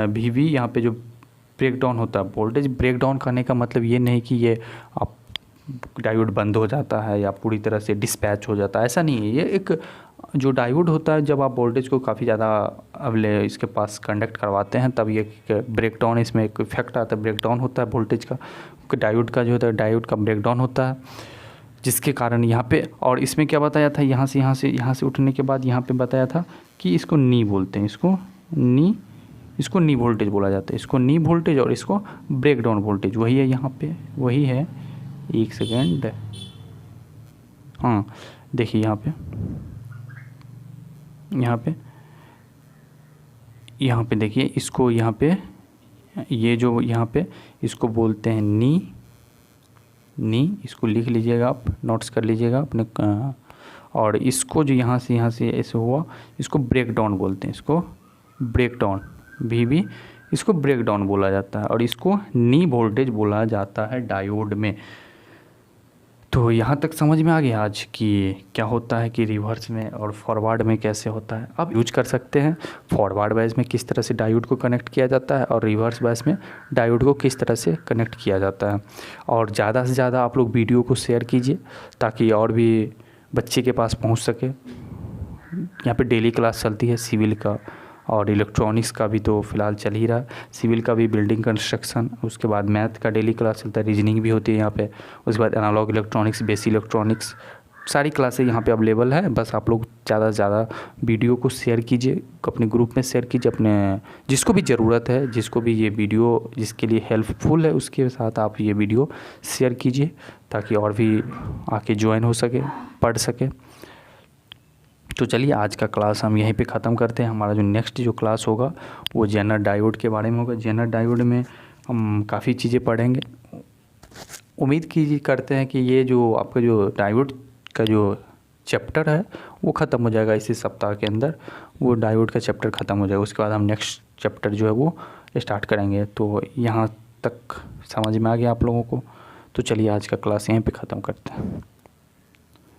VB, यहाँ पे जो ब्रेक डाउन होता है वोल्टेज, ब्रेक डाउन करने का मतलब ये नहीं कि ये आप डायोड बंद हो जाता है या पूरी तरह से डिस्पैच हो जाता है, ऐसा नहीं है। ये एक जो डायोड होता है जब आप वोल्टेज को काफ़ी ज़्यादा अगले इसके पास कंडक्ट करवाते हैं तब ये ब्रेक डाउन, इसमें एक इफेक्ट आता है, ब्रेक डाउन होता है वोल्टेज का, डायोड का जो होता है डायोड का ब्रेक डाउन होता है, जिसके कारण यहाँ पे, और इसमें क्या बताया था, यहाँ से उठने के बाद यहाँ पे बताया था कि इसको नी बोलते हैं, इसको नी वोल्टेज बोला जाता है, इसको नी वोल्टेज और इसको ब्रेक डाउन वोल्टेज, वही है यहाँ पे, वही है। एक सेकेंड, हाँ देखिए यहाँ पे देखिए इसको, यहाँ पे ये जो यहाँ पे इसको बोलते हैं नी, इसको लिख लीजिएगा आप, नोट्स कर लीजिएगा अपने। और इसको जो यहाँ से ऐसे हुआ इसको ब्रेक डाउन बोलते हैं, इसको ब्रेक डाउन VB, इसको ब्रेक डाउन बोला जाता है और इसको नी वोल्टेज बोला जाता है डायोड में। तो यहाँ तक समझ में आ गया आज कि क्या होता है कि रिवर्स में और फॉरवर्ड में कैसे होता है। अब यूज कर सकते हैं फॉरवर्ड बायस में किस तरह से डायोड को कनेक्ट किया जाता है और रिवर्स बायस में डायोड को किस तरह से कनेक्ट किया जाता है। और ज़्यादा से ज़्यादा आप लोग वीडियो को शेयर कीजिए ताकि और भी बच्चे के पास पहुँच सके। यहाँ पे डेली क्लास चलती है सिविल का और इलेक्ट्रॉनिक्स का भी तो फ़िलहाल चल ही रहा है, सिविल का भी, बिल्डिंग कंस्ट्रक्शन, उसके बाद मैथ का डेली क्लास चलता है, रीजनिंग भी होती है यहाँ पे, उसके बाद एनालॉग इलेक्ट्रॉनिक्स, बेसिक इलेक्ट्रॉनिक्स, सारी क्लासें यहाँ पे अवेलेबल है। बस आप लोग ज़्यादा से ज़्यादा वीडियो को शेयर कीजिए, अपने ग्रुप में शेयर कीजिए, अपने जिसको भी ज़रूरत है, जिसको भी ये वीडियो जिसके लिए हेल्पफुल है उसके साथ आप ये वीडियो शेयर कीजिए ताकि और भी आके ज्वाइन हो सके, पढ़ सके। तो चलिए आज का क्लास हम यहीं पे ख़त्म करते हैं। हमारा जो नेक्स्ट जो क्लास होगा वो जेनर डायोड के बारे में होगा। जेनर डायोड में हम काफ़ी चीज़ें पढ़ेंगे। उम्मीद करते हैं कि ये जो आपका जो डायोड का जो चैप्टर है वो ख़त्म हो जाएगा इसी सप्ताह के अंदर, वो डायोड का चैप्टर ख़त्म हो जाएगा। उसके बाद हम नेक्स्ट चैप्टर जो है वो स्टार्ट करेंगे। तो यहाँ तक समझ में आ गया आप लोगों को? तो चलिए आज का क्लास यहीं पे ख़त्म करते हैं।